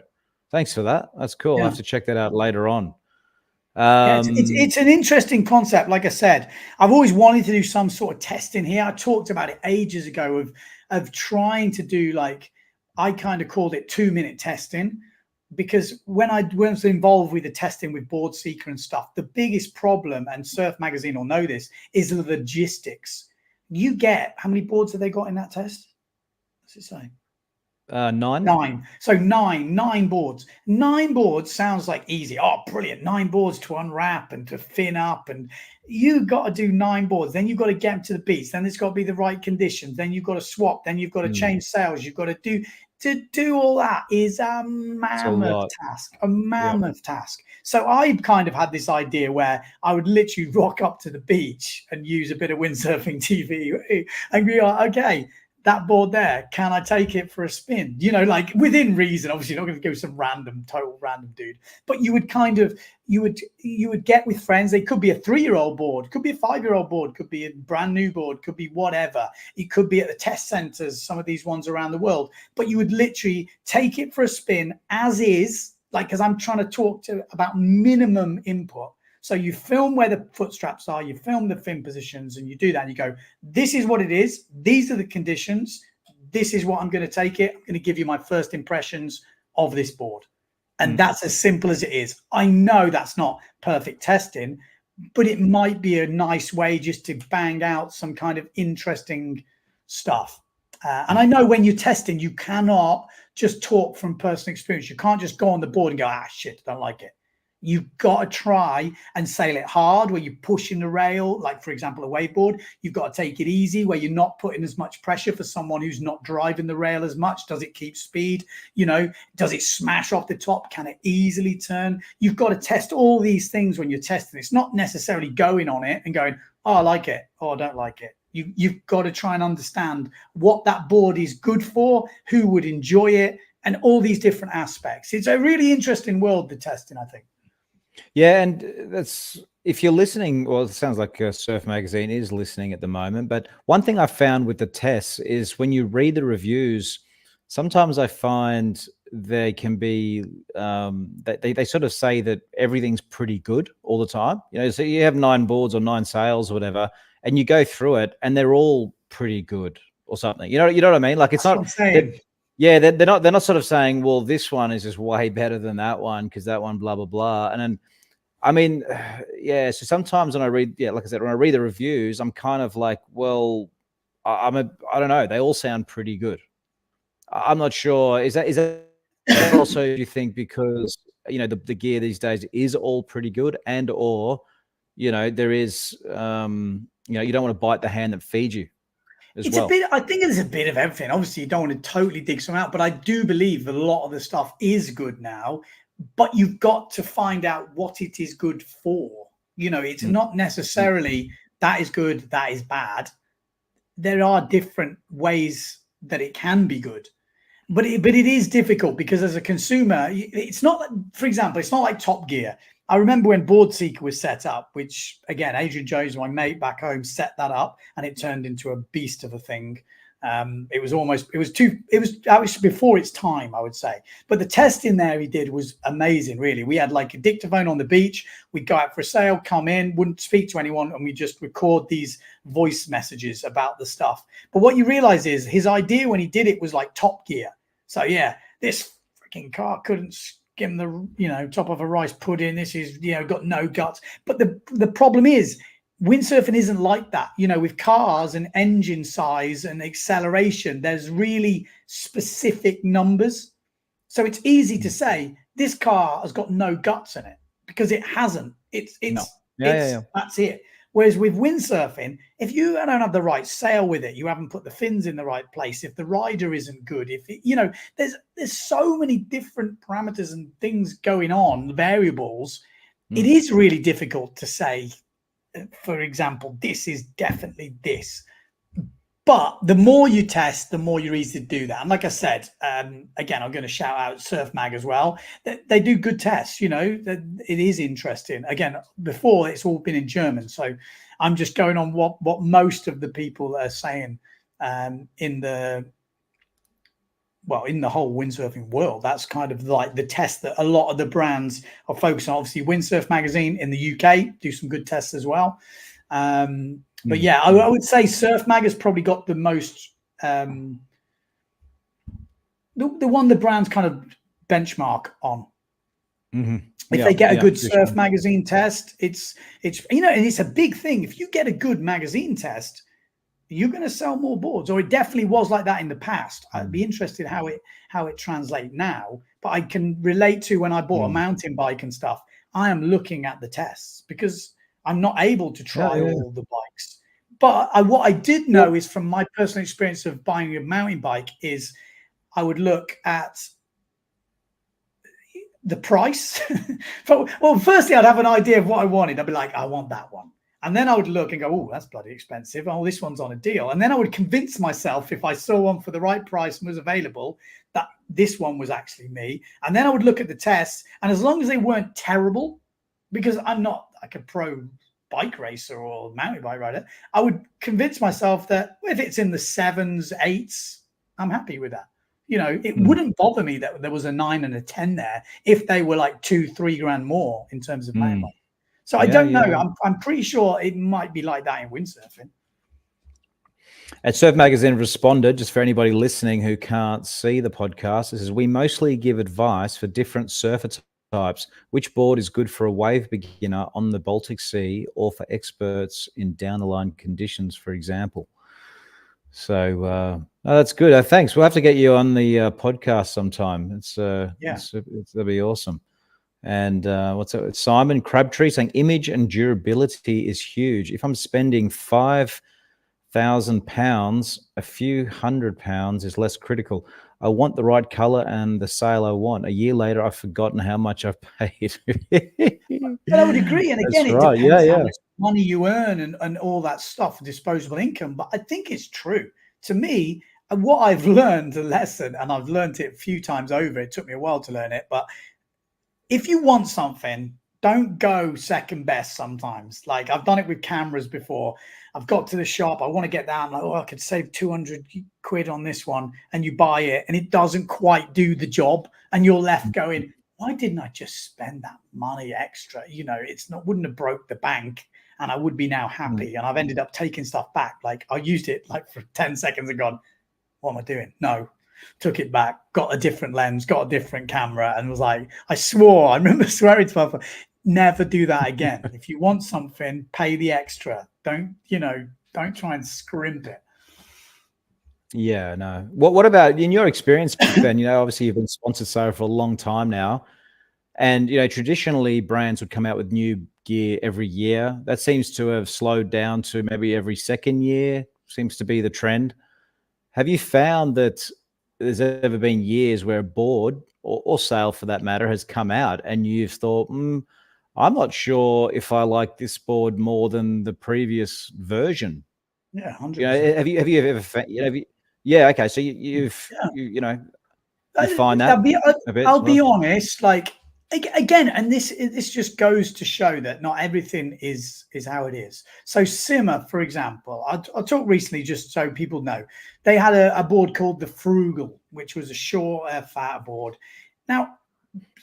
Thanks for that. That's cool. I'll have to check that out later on. It's an interesting concept. Like I said, I've always wanted to do some sort of testing here. I talked about it ages ago of trying to do, like, I kind of called it 2-minute testing, because when I was involved with the testing with Board Seeker and stuff, the biggest problem, and Surf Magazine will know this, is the logistics. You get, how many boards have they got in that test? What's it say? 9. So nine boards. 9 boards sounds like easy. Oh, brilliant. 9 boards to unwrap and to fin up, and you got to do 9 boards. Then you've got to get them to the beach. Then it's got to be the right conditions. Then you've got to swap. Then you've got to change sails. You've got to do all that is a mammoth task. A mammoth task. So I kind of had this idea where I would literally rock up to the beach and use a bit of WindsurfingTV and be like, okay, that board there, can I take it for a spin? You know, like within reason. Obviously, you're not going to go some total random dude, but you would kind of, you would get with friends. They could be a 3-year-old board, could be a 5-year-old board, could be a brand new board, could be whatever. It could be at the test centers, some of these ones around the world, but you would literally take it for a spin as is, like, because I'm trying to talk about minimum input. So you film where the foot straps are, you film the fin positions, and you do that. And you go, this is what it is. These are the conditions. This is what I'm going to take it. I'm going to give you my first impressions of this board. And that's as simple as it is. I know that's not perfect testing, but it might be a nice way just to bang out some kind of interesting stuff. And I know when you're testing, you cannot just talk from personal experience. You can't just go on the board and go, shit, don't like it. You've got to try and sail it hard, where you're pushing the rail, like, for example, a waveboard. You've got to take it easy, where you're not putting as much pressure for someone who's not driving the rail as much. Does it keep speed? You know, does it smash off the top? Can it easily turn? You've got to test all these things when you're testing. It's not necessarily going on it and going, oh, I like it. Oh, I don't like it. You've got to try and understand what that board is good for, who would enjoy it, and all these different aspects. It's a really interesting world, the testing, I think. Yeah, and that's, if you're listening, well, it sounds like Surf Magazine is listening at the moment, but one thing I found with the tests is when you read the reviews, sometimes I find they can be, they sort of say that everything's pretty good all the time. You know, so you have 9 boards or 9 sails or whatever, and you go through it and they're all pretty good or something. You know what I mean? Like, it's not, they're not sort of saying, well, this one is just way better than that one because that one, blah, blah, blah. And then, I mean, so sometimes when I read, like I said, when I read the reviews, I'm kind of like, well, I don't know. They all sound pretty good. I'm not sure. Is that also, you think, because, you know, the gear these days is all pretty good, and, or, you know, there is, you know, you don't want to bite the hand that feeds you. A bit, I think it's a bit of everything. Obviously, you don't want to totally dig some out, but I do believe a lot of the stuff is good now. But you've got to find out what it is good for. You know, it's not necessarily that is good, that is bad. There are different ways that it can be good. But it is difficult because as a consumer, it's not, for example, it's not like Top Gear. I remember when Board Seeker was set up, which again, Adrian Jones, my mate back home, set that up, and it turned into a beast of a thing. It was before its time, I would say. But the testing there he did was amazing, really. We had like a dictaphone on the beach. We'd go out for a sail, come in, wouldn't speak to anyone, and we just record these voice messages about the stuff. But what you realize is his idea when he did it was like Top Gear. So yeah, this freaking car couldn't skim the top of a rice pudding. This is got no guts. But the problem is, windsurfing isn't like that. With cars and engine size and acceleration, there's really specific numbers. So it's easy to say this car has got no guts in it because it hasn't. That's it. Whereas with windsurfing, if you don't have the right sail with it, you haven't put the fins in the right place, if the rider isn't good, there's so many different parameters and things going on, variables. It is really difficult to say, for example, this is definitely this. But the more you test, the more you're easy to do that. And like I said, again, I'm going to shout out Surf Mag as well. They do good tests, it is interesting. Again, before it's all been in German. So I'm just going on what most of the people are saying in the whole windsurfing world. That's kind of like the test that a lot of the brands are focusing on. Obviously, Windsurf Magazine in the UK do some good tests as well. But yeah, I would say Surf Mag has probably got the most, the one the brands kind of benchmark on. If they get a good Surf Magazine test, it's and it's a big thing. If you get a good magazine test, you're going to sell more boards, or it definitely was like that in the past. I'd be interested how it translates now, but I can relate to when I bought a mountain bike and stuff. I am looking at the tests because I'm not able to try all the bikes. But what I did know is from my personal experience of buying a mountain bike is I would look at the price. Well, firstly, I'd have an idea of what I wanted. I'd be like, I want that one. And then I would look and go, oh, that's bloody expensive. Oh, this one's on a deal. And then I would convince myself, if I saw one for the right price and was available, that this one was actually me. And then I would look at the tests. And as long as they weren't terrible, because I'm not like a pro bike racer or mountain bike rider, I would convince myself that if it's in the 7s, 8s, I'm happy with that. It wouldn't bother me that there was a 9 and a 10 there if they were like 2-3 grand more in terms of mountain bike. So I don't know. I'm pretty sure it might be like that in windsurfing. And Surf Magazine responded, just for anybody listening who can't see the podcast, it says, we mostly give advice for different surfer types. Which board is good for a wave beginner on the Baltic Sea or for experts in down-the-line conditions, for example? So that's good. Thanks. We'll have to get you on the podcast sometime. That'll be awesome. And Simon Crabtree saying image and durability is huge. If I'm spending £5,000, a few £100 is less critical. I want the right color and the sail I want. A year later, I've forgotten how much I've paid. But I would agree. And again, it depends how much money you earn and all that stuff, disposable income. But I think it's true. To me, what I've learned a lesson, and I've learned it a few times over. It took me a while to learn it, but if you want something, don't go second best sometimes. Like I've done it with cameras before. I've got to the shop. I want to get that. I'm like, I could save 200 quid on this one. And you buy it and it doesn't quite do the job. And you're left going, why didn't I just spend that money extra? Wouldn't have broke the bank and I would be now happy. And I've ended up taking stuff back. Like I used it like for 10 seconds and gone, what am I doing? No. Took it back, got a different lens, got a different camera, and was like, I remember swearing to myself, never do that again. If you want something, pay the extra. Don't try and scrimp it. Yeah, no. What about in your experience, Ben? Obviously you've been sponsored Sarah for a long time now. And traditionally brands would come out with new gear every year. That seems to have slowed down to maybe every second year, seems to be the trend. Have you found that there's ever been years where a board or sail for that matter has come out and you've thought, I'm not sure if I like this board more than the previous version? Yeah, 100%. Have you ever okay, so you find that I'll be honest, like again, and this just goes to show that not everything is how it is. So Simmer, for example, I talked recently, just so people know, they had a board called the Frugal, which was a short, fat board. Now,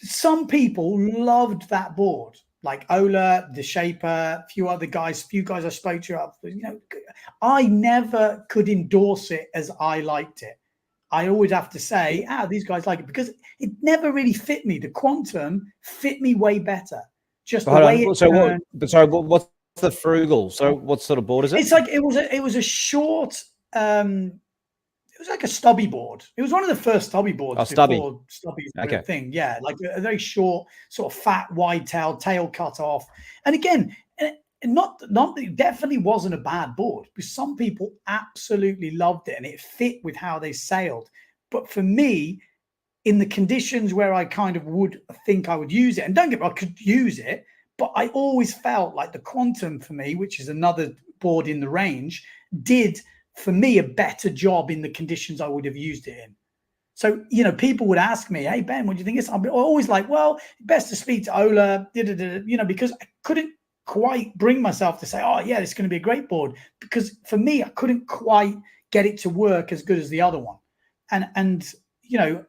some people loved that board, like Ola, the Shaper, few guys I spoke to. You know, I never could endorse it as I liked it. I always have to say, these guys like it, because it never really fit me. The Quantum fit me way better. Just the way it turned. What's the Frugal? So what sort of board is it? It's like it was a short. It was like a stubby board. It was one of the first stubby boards before stubbies were a thing. Yeah, like a very short, sort of fat, wide tail cut off. And again, it definitely wasn't a bad board, because some people absolutely loved it and it fit with how they sailed. But for me, in the conditions where I kind of would think I would use it, and don't get me wrong, I could use it, but I always felt like the Quantum for me, which is another board in the range, did for me a better job in the conditions I would have used it in. So, you know, people would ask me, hey, Ben, what do you think? I'm always like, well, best to speak to Ola, you know, because I couldn't quite bring myself to say, oh, yeah, this is going to be a great board. Because for me, I couldn't quite get it to work as good as the other one. And you know,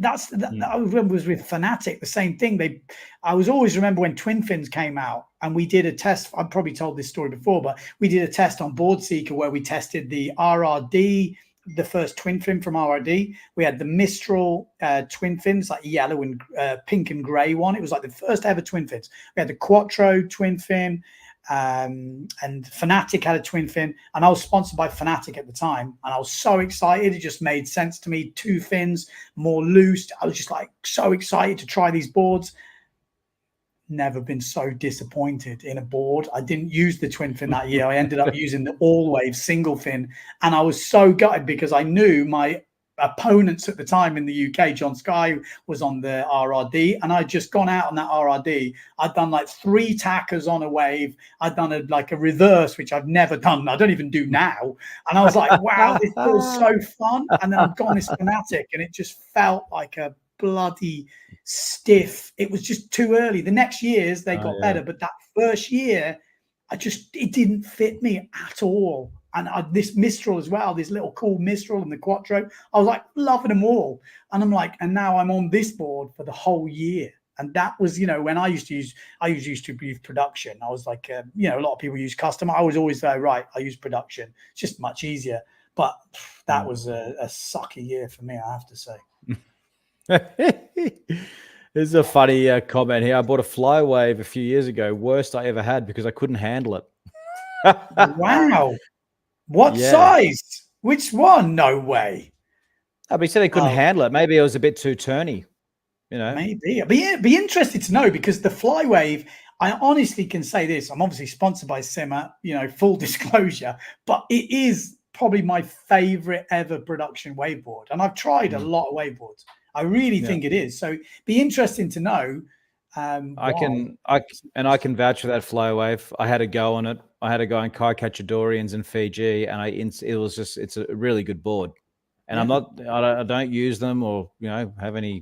I remember was with Fanatic, the same thing. I was always remember when Twin Fins came out and we did a test. I've probably told this story before, but we did a test on Board Seeker where we tested the RRD, the first twin fin from RRD. We had the Mistral twin fins, like yellow and pink and gray one. It was like the first ever twin fins. We had the Quattro twin fin, and Fanatic had a twin fin, and I was sponsored by Fanatic at the time, and I was so excited. It just made sense to me. 2 fins, more loose. I was just like so excited to try these boards. Never been so disappointed in a board. I didn't use the twin fin that year. I ended up using the all wave single fin, and I was so gutted because I knew my opponents at the time in the UK, John Sky, was on the RRD, and I'd just gone out on that RRD. I'd done like 3 tackers on a wave. I'd done like a reverse, which I've never done. I don't even do now. And I was like, wow, this feels so fun. And then I've gone this Fanatic, and it just felt like a bloody stiff. It was just too early. The next years they got better, but that first year, it didn't fit me at all. And this Mistral as well, this little cool Mistral and the Quattro, I was like loving them all. And I'm like, and now I'm on this board for the whole year. And that was, you know, when I used to use production. I was like, you know, a lot of people use custom. I was always right, I use production. It's just much easier. But that was a sucky year for me, I have to say. This is a funny comment here. I bought a Flywave a few years ago. Worst I ever had because I couldn't handle it. Wow. What size? Which one? No way. But he said he couldn't handle it. Maybe it was a bit too turny, you know. Maybe. But yeah, be interested to know, because the Flywave, I honestly can say this. I'm obviously sponsored by Simmer, you know, full disclosure, but it is probably my favorite ever production waveboard. And I've tried a lot of waveboards. I really think it is. So be interesting to know. I can vouch for that Flywave. I had a go on it. I had a go on Kai Cachadorians in Fiji, and it's a really good board. And I don't use them or, you know, have any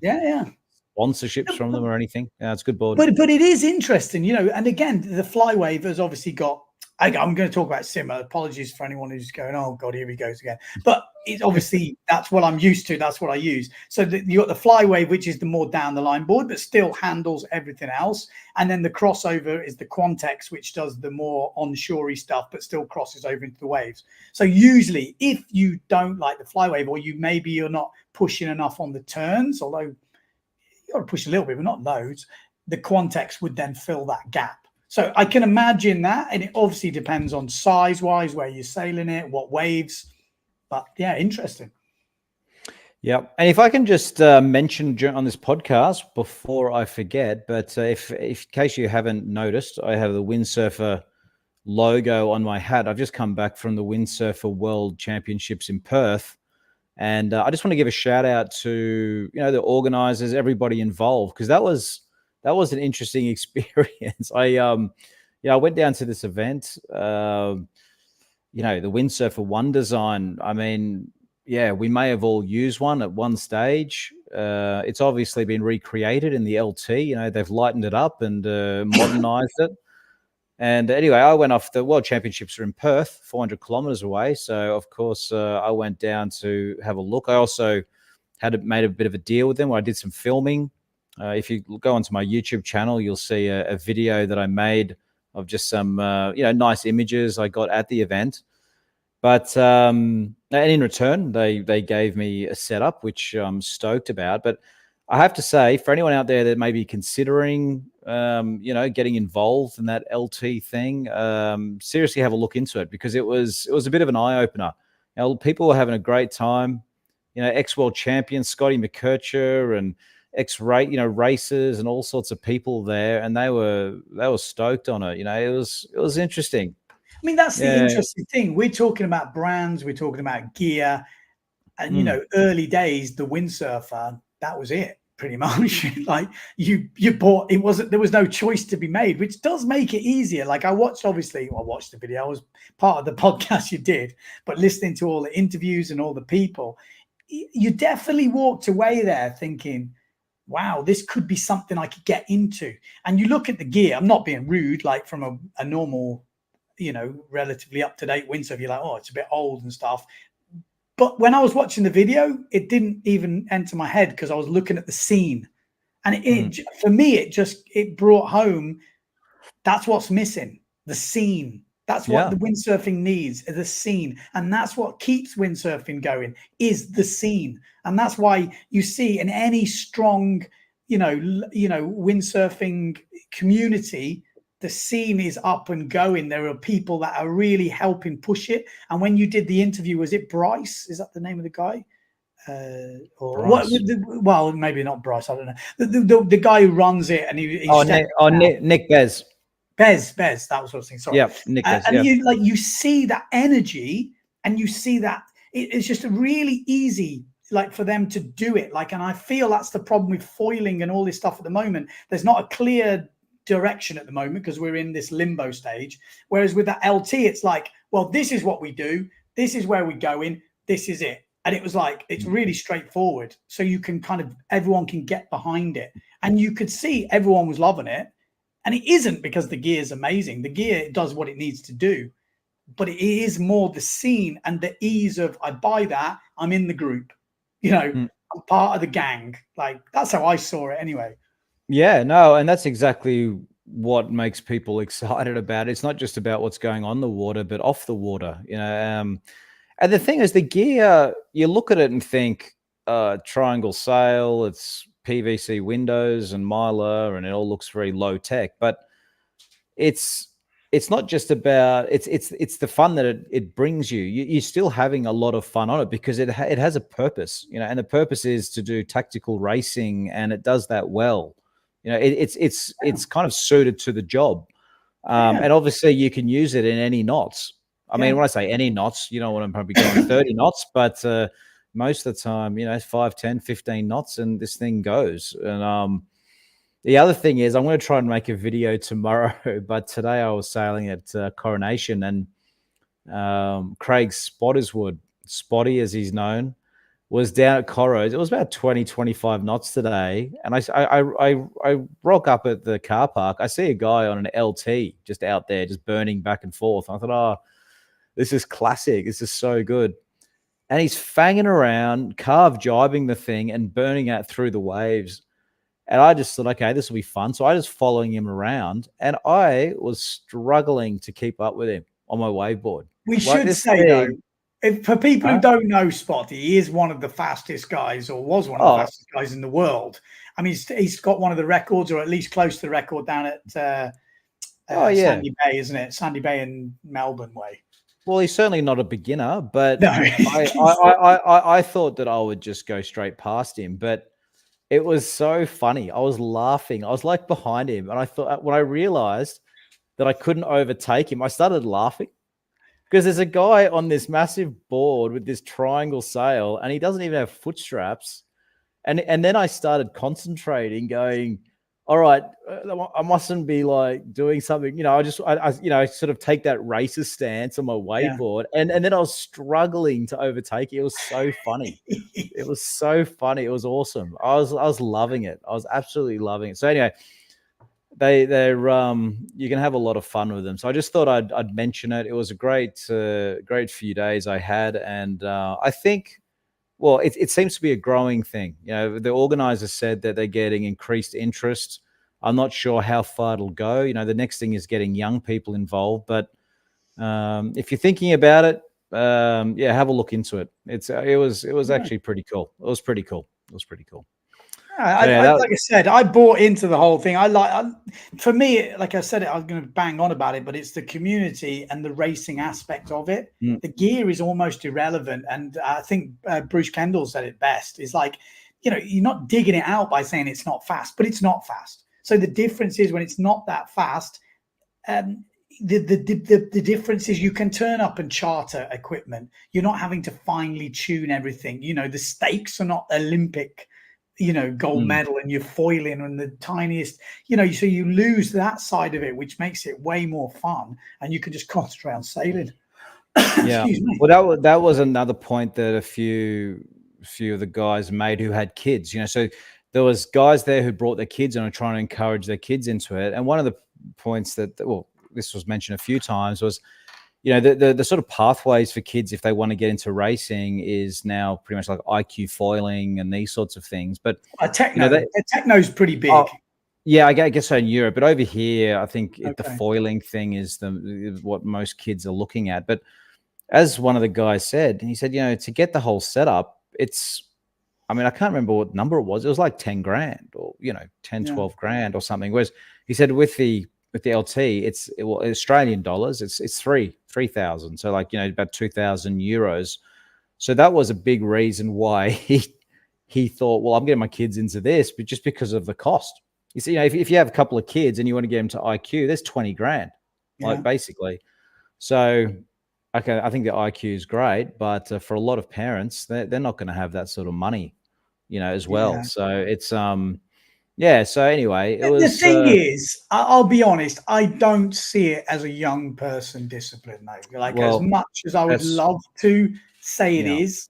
sponsorships from them or anything. Yeah, it's a good board. But it is interesting, you know. And again, the Flywave has obviously got. I'm going to talk about Simmer. Apologies for anyone who's going, oh God, here he goes again. But it's obviously that's what I'm used to. That's what I use. So you got the Flywave, which is the more down the line board, but still handles everything else. And then the crossover is the Quantex, which does the more onshore-y stuff, but still crosses over into the waves. So usually, if you don't like the Flywave, or you're not pushing enough on the turns, although you got to push a little bit, but not loads, the Quantex would then fill that gap. So I can imagine that, and it obviously depends on size-wise, where you're sailing it, what waves. But yeah, interesting. Yeah, and if I can just mention on this podcast before I forget, but if in case you haven't noticed, I have the Windsurfer logo on my hat. I've just come back from the Windsurfer World Championships in Perth, and I just want to give a shout out to, you know, the organizers, everybody involved, because that was an interesting experience. I went down to this event, you know, the Windsurfer One Design. I mean, yeah, we may have all used one at one stage. It's obviously been recreated in the LT. You know, they've lightened it up and modernized it. And anyway, I went off. The World Championships are in Perth, 400 kilometers away. So, of course, I went down to have a look. I also made a bit of a deal with them where I did some filming. If you go onto my YouTube channel, you'll see a video that I made of just some, nice images I got at the event. But and in return, they gave me a setup, which I'm stoked about. But I have to say, for anyone out there that may be considering, getting involved in that LT thing, seriously have a look into it, because it was a bit of an eye opener. You know, people were having a great time. You know, ex-world champion Scotty McKercher and racers and all sorts of people there, and they were stoked on it. You know, it was interesting. I mean, that's the interesting thing. We're talking about brands, we're talking about gear, and you know, early days, the Windsurfer, that was it, pretty much. Like you bought, there was no choice to be made, which does make it easier. Like I watched the video. I was part of the podcast you did, but listening to all the interviews and all the people, you definitely walked away there thinking, wow, this could be something I could get into. And you look at the gear, I'm not being rude, like from a normal, you know, relatively up-to-date windsurfer, you're like, oh, it's a bit old and stuff. But when I was watching the video, it didn't even enter my head, because I was looking at the scene. And for me, it brought home, that's what's missing, the scene. That's what the windsurfing needs, the scene. And that's what keeps windsurfing going, is the scene. And that's why you see in any strong, windsurfing community, the scene is up and going. There are people that are really helping push it. And when you did the interview, was it Bryce? Is that the name of the guy? Or what? Well, maybe not Bryce. I don't know. The guy who runs it, and Nick Bez. Bez, that was what I was saying. Sorry. Yeah, Nick Bez, and you see that energy, and you see that it's just really easy, like, for them to do it. Like, and I feel that's the problem with foiling and all this stuff at the moment. There's not a clear direction at the moment, because we're in this limbo stage. Whereas with that LT, it's like, well, this is what we do. This is where we're going. This is it. And it was like, it's really straightforward. So you can everyone can get behind it. And you could see everyone was loving it. And it isn't because the gear is amazing. The gear does what it needs to do, but it is more the scene and the ease of, I buy that, I'm in the group, I'm part of the gang. Like, that's how I saw it anyway. Yeah, no, and that's exactly what makes people excited about it. It's not just about what's going on the water, but off the water, And the thing is, the gear, you look at it and think, triangle sail, it's PVC windows and Mylar, and it all looks very low tech, but it's not just about, it's the fun that it brings you. You're still having a lot of fun on it, because it has a purpose, and the purpose is to do tactical racing, and it does that well. It's kind of suited to the job. And obviously you can use it in any knots. I mean, when I say any knots, you don't want to probably go 30 knots, but most of the time, 5, 10, 15 knots, and this thing goes. And the other thing is, I'm going to try and make a video tomorrow, but today I was sailing at Coronation, and Craig Spottiswood, Spotty as he's known, was down at Corros. It was about 20, 25 knots today. And I rock up at the car park. I see a guy on an LT just out there, just burning back and forth. I thought, oh, this is classic. This is so good. And he's fanging around, carve jibing the thing and burning out through the waves. And I just thought, okay, this will be fun. So I was following him around, and I was struggling to keep up with him on my waveboard. We should say, though, for people who don't know Spotty, he is one of the fastest guys, or was one of the fastest guys in the world. I mean, he's got one of the records, or at least close to the record, down at Sandy Bay, isn't it? Sandy Bay in Melbourne way. Well, he's certainly not a beginner, but no. I thought that I would just go straight past him, but it was so funny. I was laughing. I was like behind him, and I thought, when I realized that I couldn't overtake him, I started laughing, because there's a guy on this massive board with this triangle sail, and he doesn't even have foot straps. And then I started concentrating, going, all right, I mustn't be like doing something, I sort of take that racer stance on my wakeboard, and then I was struggling to overtake it. It was so funny. It was so funny. It was awesome. I was loving it. I was absolutely loving it. So anyway, they're you can have a lot of fun with them. So I just thought I'd mention it. It was a great few days I had, and I think. Well, it seems to be a growing thing. The organizers said that they're getting increased interest. I'm not sure how far it'll go. The next thing is getting young people involved. But if you're thinking about it, have a look into it. It was actually pretty cool. It was pretty cool. Like I said, I bought into the whole thing. For me, like I said, I'm going to bang on about it, but it's the community and the racing aspect of it. The gear is almost irrelevant. And I think Bruce Kendall said it best. It's like, you're not digging it out by saying it's not fast, but it's not fast. So the difference is when it's not that fast, the difference is you can turn up and charter equipment. You're not having to finely tune everything. The stakes are not Olympic gold medal, and you're foiling on the tiniest, so you lose that side of it, which makes it way more fun, and you can just concentrate on sailing. Yeah. Well, that was another point that a few of the guys made who had kids, so there was guys there who brought their kids and are trying to encourage their kids into it. And one of the points this was mentioned a few times was, the sort of pathways for kids if they want to get into racing is now pretty much like IQ foiling and these sorts of things. But techno's pretty big. Yeah, I guess so in Europe, but over here, I think the foiling thing is what most kids are looking at. But as one of the guys said, he said, to get the whole setup, I can't remember what number it was. It was like 10 grand or 12 grand or something. Whereas he said with the LT, it's Australian dollars. It's 3,000. So about 2,000 euros. So that was a big reason why he thought, well, I'm getting my kids into this, but just because of the cost. You see, if you have a couple of kids and you want to get them to IQ, there's 20 grand, basically. So, okay, I think the IQ is great, but for a lot of parents, they're not going to have that sort of money, as well. Yeah. So it's so anyway, it was. The thing is, I'll be honest, I don't see it as a young person discipline, though. As much as I would love to say it is,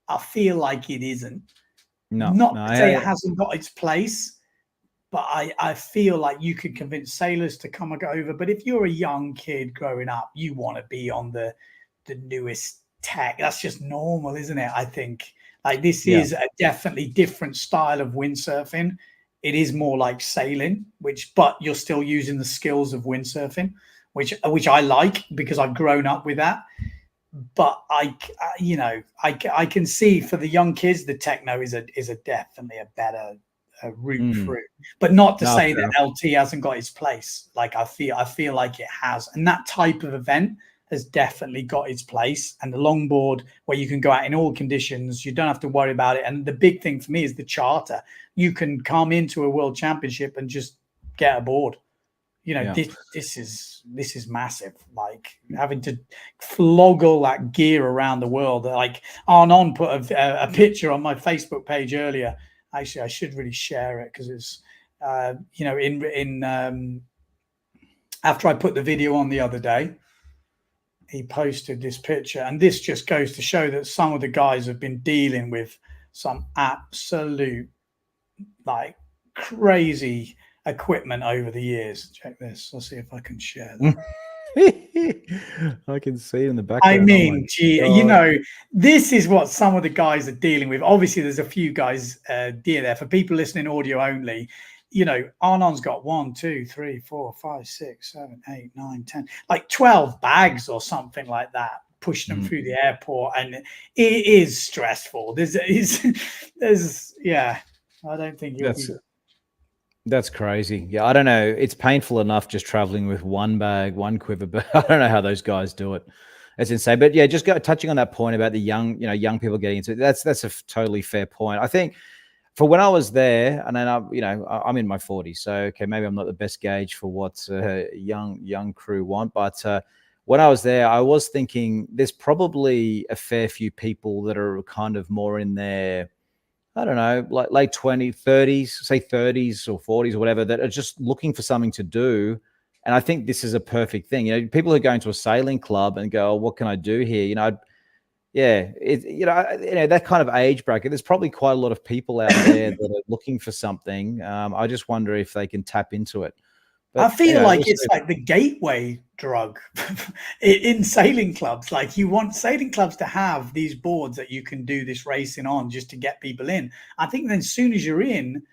I feel like it isn't. Not to say it hasn't got its place, but I feel like you could convince sailors to come and go over. But if you're a young kid growing up, you want to be on the newest tech. That's just normal, isn't it? I think this is a definitely different style of windsurfing. It is more like sailing, but you're still using the skills of windsurfing, which I like because I've grown up with that. But I can see for the young kids, the techno is definitely a better route through. But not to say that LT hasn't got its place. I feel like it has, and that type of event has definitely got its place. And the longboard, where you can go out in all conditions, you don't have to worry about it. And the big thing for me is the charter. You can come into a world championship and just get aboard. This is massive. Having to flog all that gear around the world. Arnon put a picture on my Facebook page earlier. Actually, I should really share it because it's after I put the video on the other day, he posted this picture, and this just goes to show that some of the guys have been dealing with some absolute crazy equipment over the years. Check this. I'll see if I can share that. I can see it in the background. This is what some of the guys are dealing with. Obviously, there's a few guys there. For people listening audio only, Arnon's got 1, 2, 3, 4, 5, 6, 7, 8, 9, 10, 12 bags or something like that, pushing them through the airport, and it is stressful. I don't think that's crazy. Yeah, I don't know. It's painful enough just traveling with one bag, one quiver, but I don't know how those guys do it. It's insane. But yeah, just touching on that point about the young people getting into it. That's a totally fair point. I think for when I was there, and then I'm in my 40s, so okay, maybe I'm not the best gauge for what young crew want, but when I was there, I was thinking there's probably a fair few people that are kind of more in their I don't know, like late 20s, 30s, say 30s or 40s or whatever, that are just looking for something to do. And I think this is a perfect thing. You know, people who go into a sailing club and go, oh, what can I do here? You know, that kind of age bracket, there's probably quite a lot of people out there that are looking for something. I just wonder if they can tap into it. But, I feel like it's like the gateway drug in sailing clubs. Like, you want sailing clubs to have these boards that you can do this racing on just to get people in. I think then as soon as you're in,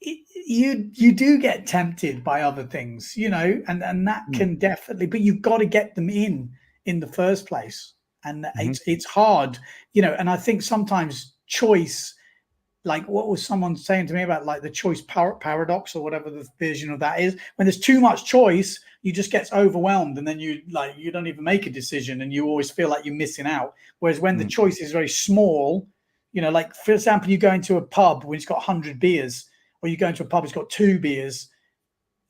you do get tempted by other things, you know, and that can definitely, but you've got to get them in the first place. And it's hard, you know, and I think sometimes choice, like what was someone saying to me about like the choice paradox or whatever the version of that is, when there's too much choice, you just get overwhelmed and then you don't even make a decision and you always feel like you're missing out. Whereas when the choice is very small, you know, like for example, you go into a pub when it's got 100 beers, or you go into a pub, it's got 2 beers,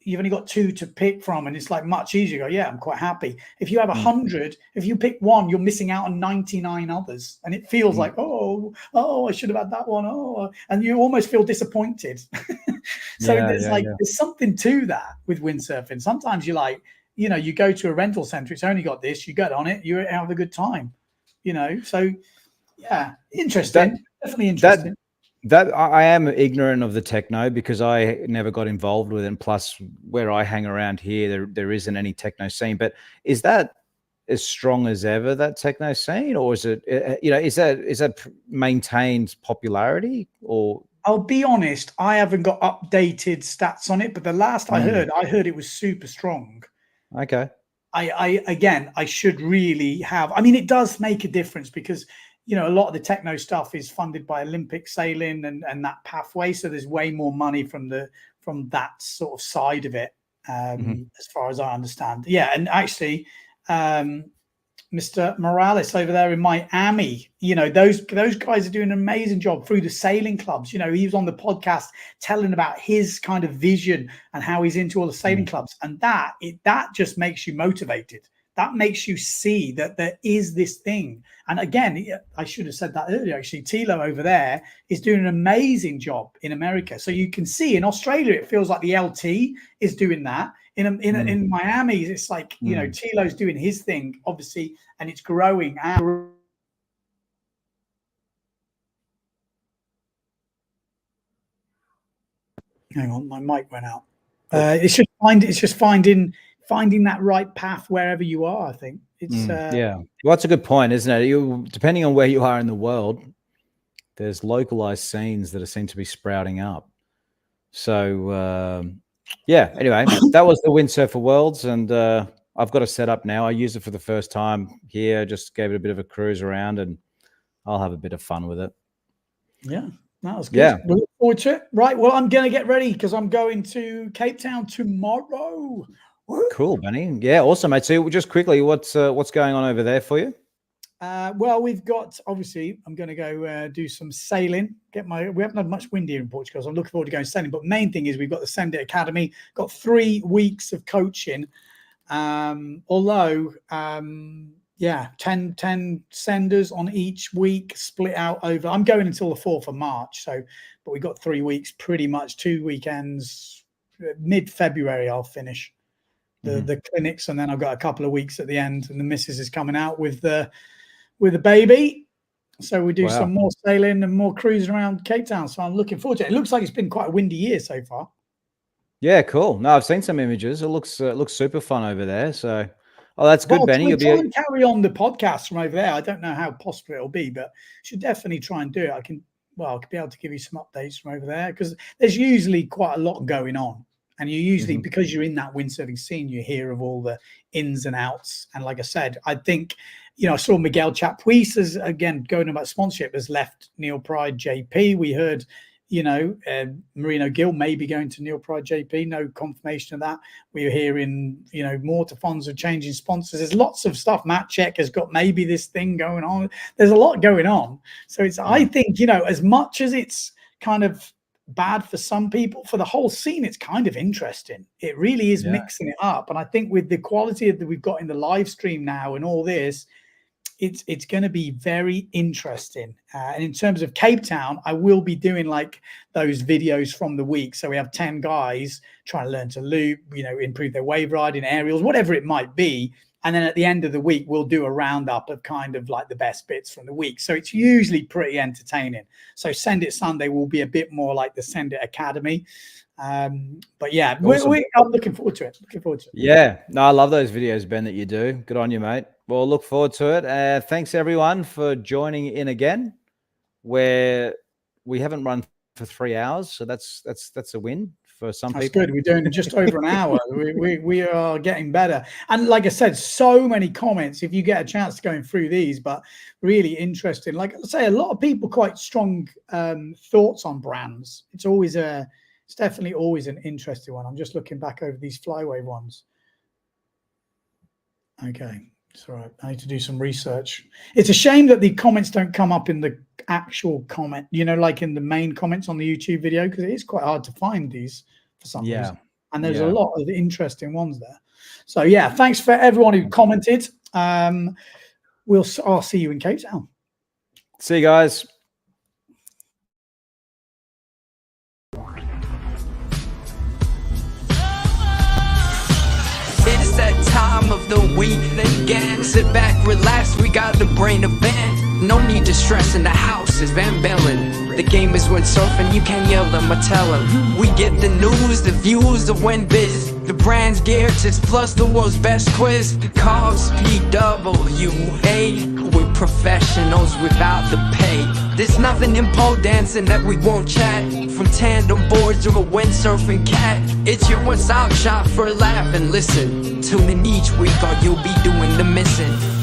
you've only got 2 to pick from, and it's like much easier. You go, yeah, I'm quite happy. If you have 100, if you pick one, you're missing out on 99 others, and it feels like, oh, I should have had that one. And you almost feel disappointed. So there's something to that with windsurfing. Sometimes you like, you know, you go to a rental center, it's only got this, you get on it, you have a good time, you know. So yeah, interesting. Definitely interesting. That I am ignorant of the techno because I never got involved with it. And plus, where I hang around here, there isn't any techno scene. But is that as strong as ever, that techno scene, or is it, you know, is that maintained popularity? Or I'll be honest, I haven't got updated stats on it, but the last I heard it was super strong. Okay. I should really have. I mean, it does make a difference because, you know, a lot of the techno stuff is funded by Olympic sailing and that pathway. So there's way more money from that sort of side of it, as far as I understand. Yeah. And actually, Mr. Morales over there in Miami, you know, those guys are doing an amazing job through the sailing clubs. You know, he was on the podcast telling about his kind of vision and how he's into all the sailing clubs. And that just makes you motivated. That makes you see that there is this thing. And again, I should have said that earlier, actually. Tilo over there is doing an amazing job in America. So you can see in Australia, it feels like the LT is doing that. In Miami, it's like, you know, Tilo's doing his thing, obviously, and it's growing. Hang on, my mic went out. It's just finding that right path wherever you are. I think it's yeah. Well, that's a good point, isn't it? Depending on where you are in the world, there's localized scenes that seem to be sprouting up. So yeah. Anyway, that was the Windsurfer Worlds, and I've got a setup now. I used it for the first time here. Just gave it a bit of a cruise around, and I'll have a bit of fun with it. Yeah. That was good. Yeah. We look forward to it. Right. Well, I'm going to get ready because I'm going to Cape Town tomorrow. Woo. Cool, Benny. Yeah, awesome, mate. So just quickly, what's going on over there for you? Well, we've got, obviously, I'm going to go do some sailing. We haven't had much wind here in Portugal, so I'm looking forward to going sailing. But main thing is we've got the Send It Academy, got 3 weeks of coaching. Although, 10 senders on each week, split out over. I'm going until the 4th of March. So, but we've got 3 weeks, pretty much 2 weekends. Mid-February, I'll finish the clinics, and then I've got a couple of weeks at the end, and the missus is coming out with the baby, so we do some more sailing and more cruising around Cape Town. So I'm looking forward to it. It looks like it's been quite a windy year so far. Yeah, cool. No, I've seen some images. It looks super fun over there. So, that's good, Benny. You'll try and carry on the podcast from over there. I don't know how possible it'll be, but should definitely try and do it. I could be able to give you some updates from over there because there's usually quite a lot going on. And you usually, because you're in that windsurfing scene, you hear of all the ins and outs. And like I said, I think, you know, I saw Miguel Chapuis, as again, going about sponsorship, has left Neil Pride JP. We heard, you know, Marino Gill may be going to Neil Pride JP. No confirmation of that. We're hearing, you know, Mortefons are changing sponsors. There's lots of stuff. Maciek has got maybe this thing going on. There's a lot going on. So it's, I think, you know, as much as it's kind of bad for some people, for the whole scene, it's kind of interesting. It really is mixing it up. And I think with the quality that we've got in the live stream now and all this, it's going to be very interesting. And in terms of Cape Town, I will be doing like those videos from the week. So we have 10 guys trying to learn to loop, you know, improve their wave riding, aerials, whatever it might be. And then at the end of the week, we'll do a roundup of kind of like the best bits from the week. So it's usually pretty entertaining. So Send It Sunday will be a bit more like the Send It Academy. But yeah, Awesome. I'm looking forward to it. Yeah, no, I love those videos, Ben, that you do. Good on you, mate. Well, look forward to it. Thanks everyone for joining in again, where we haven't run for 3 hours. So that's a win for some people. That's good. We're doing just over an hour. We are getting better. And like I said, so many comments, if you get a chance to going through these, but really interesting. Like I say, a lot of people quite strong thoughts on brands. It's definitely always an interesting one. I'm just looking back over these flywave ones. Okay, it's all right. I need to do some research. It's a shame that the comments don't come up in the actual comment, you know, like in the main comments on the YouTube video, because it is quite hard to find these for some reason. And there's a lot of interesting ones there. So yeah, thanks for everyone who commented. I'll see you in Cape Town. See you guys. It's that time of the week again. Sit back, relax, we got the brain of band. No need to stress in the house, it's Van Bellen. The game is windsurfing, you can't yell them or tell them. We get the news, the views, the win biz. The brand's gear tips plus the world's best quiz. Cogs, PWA, we're professionals without the pay. There's nothing in pole dancing that we won't chat. From tandem boards to a windsurfing cat. It's your one-stop shop for a laugh and listen. Tune in each week or you'll be doing the missing.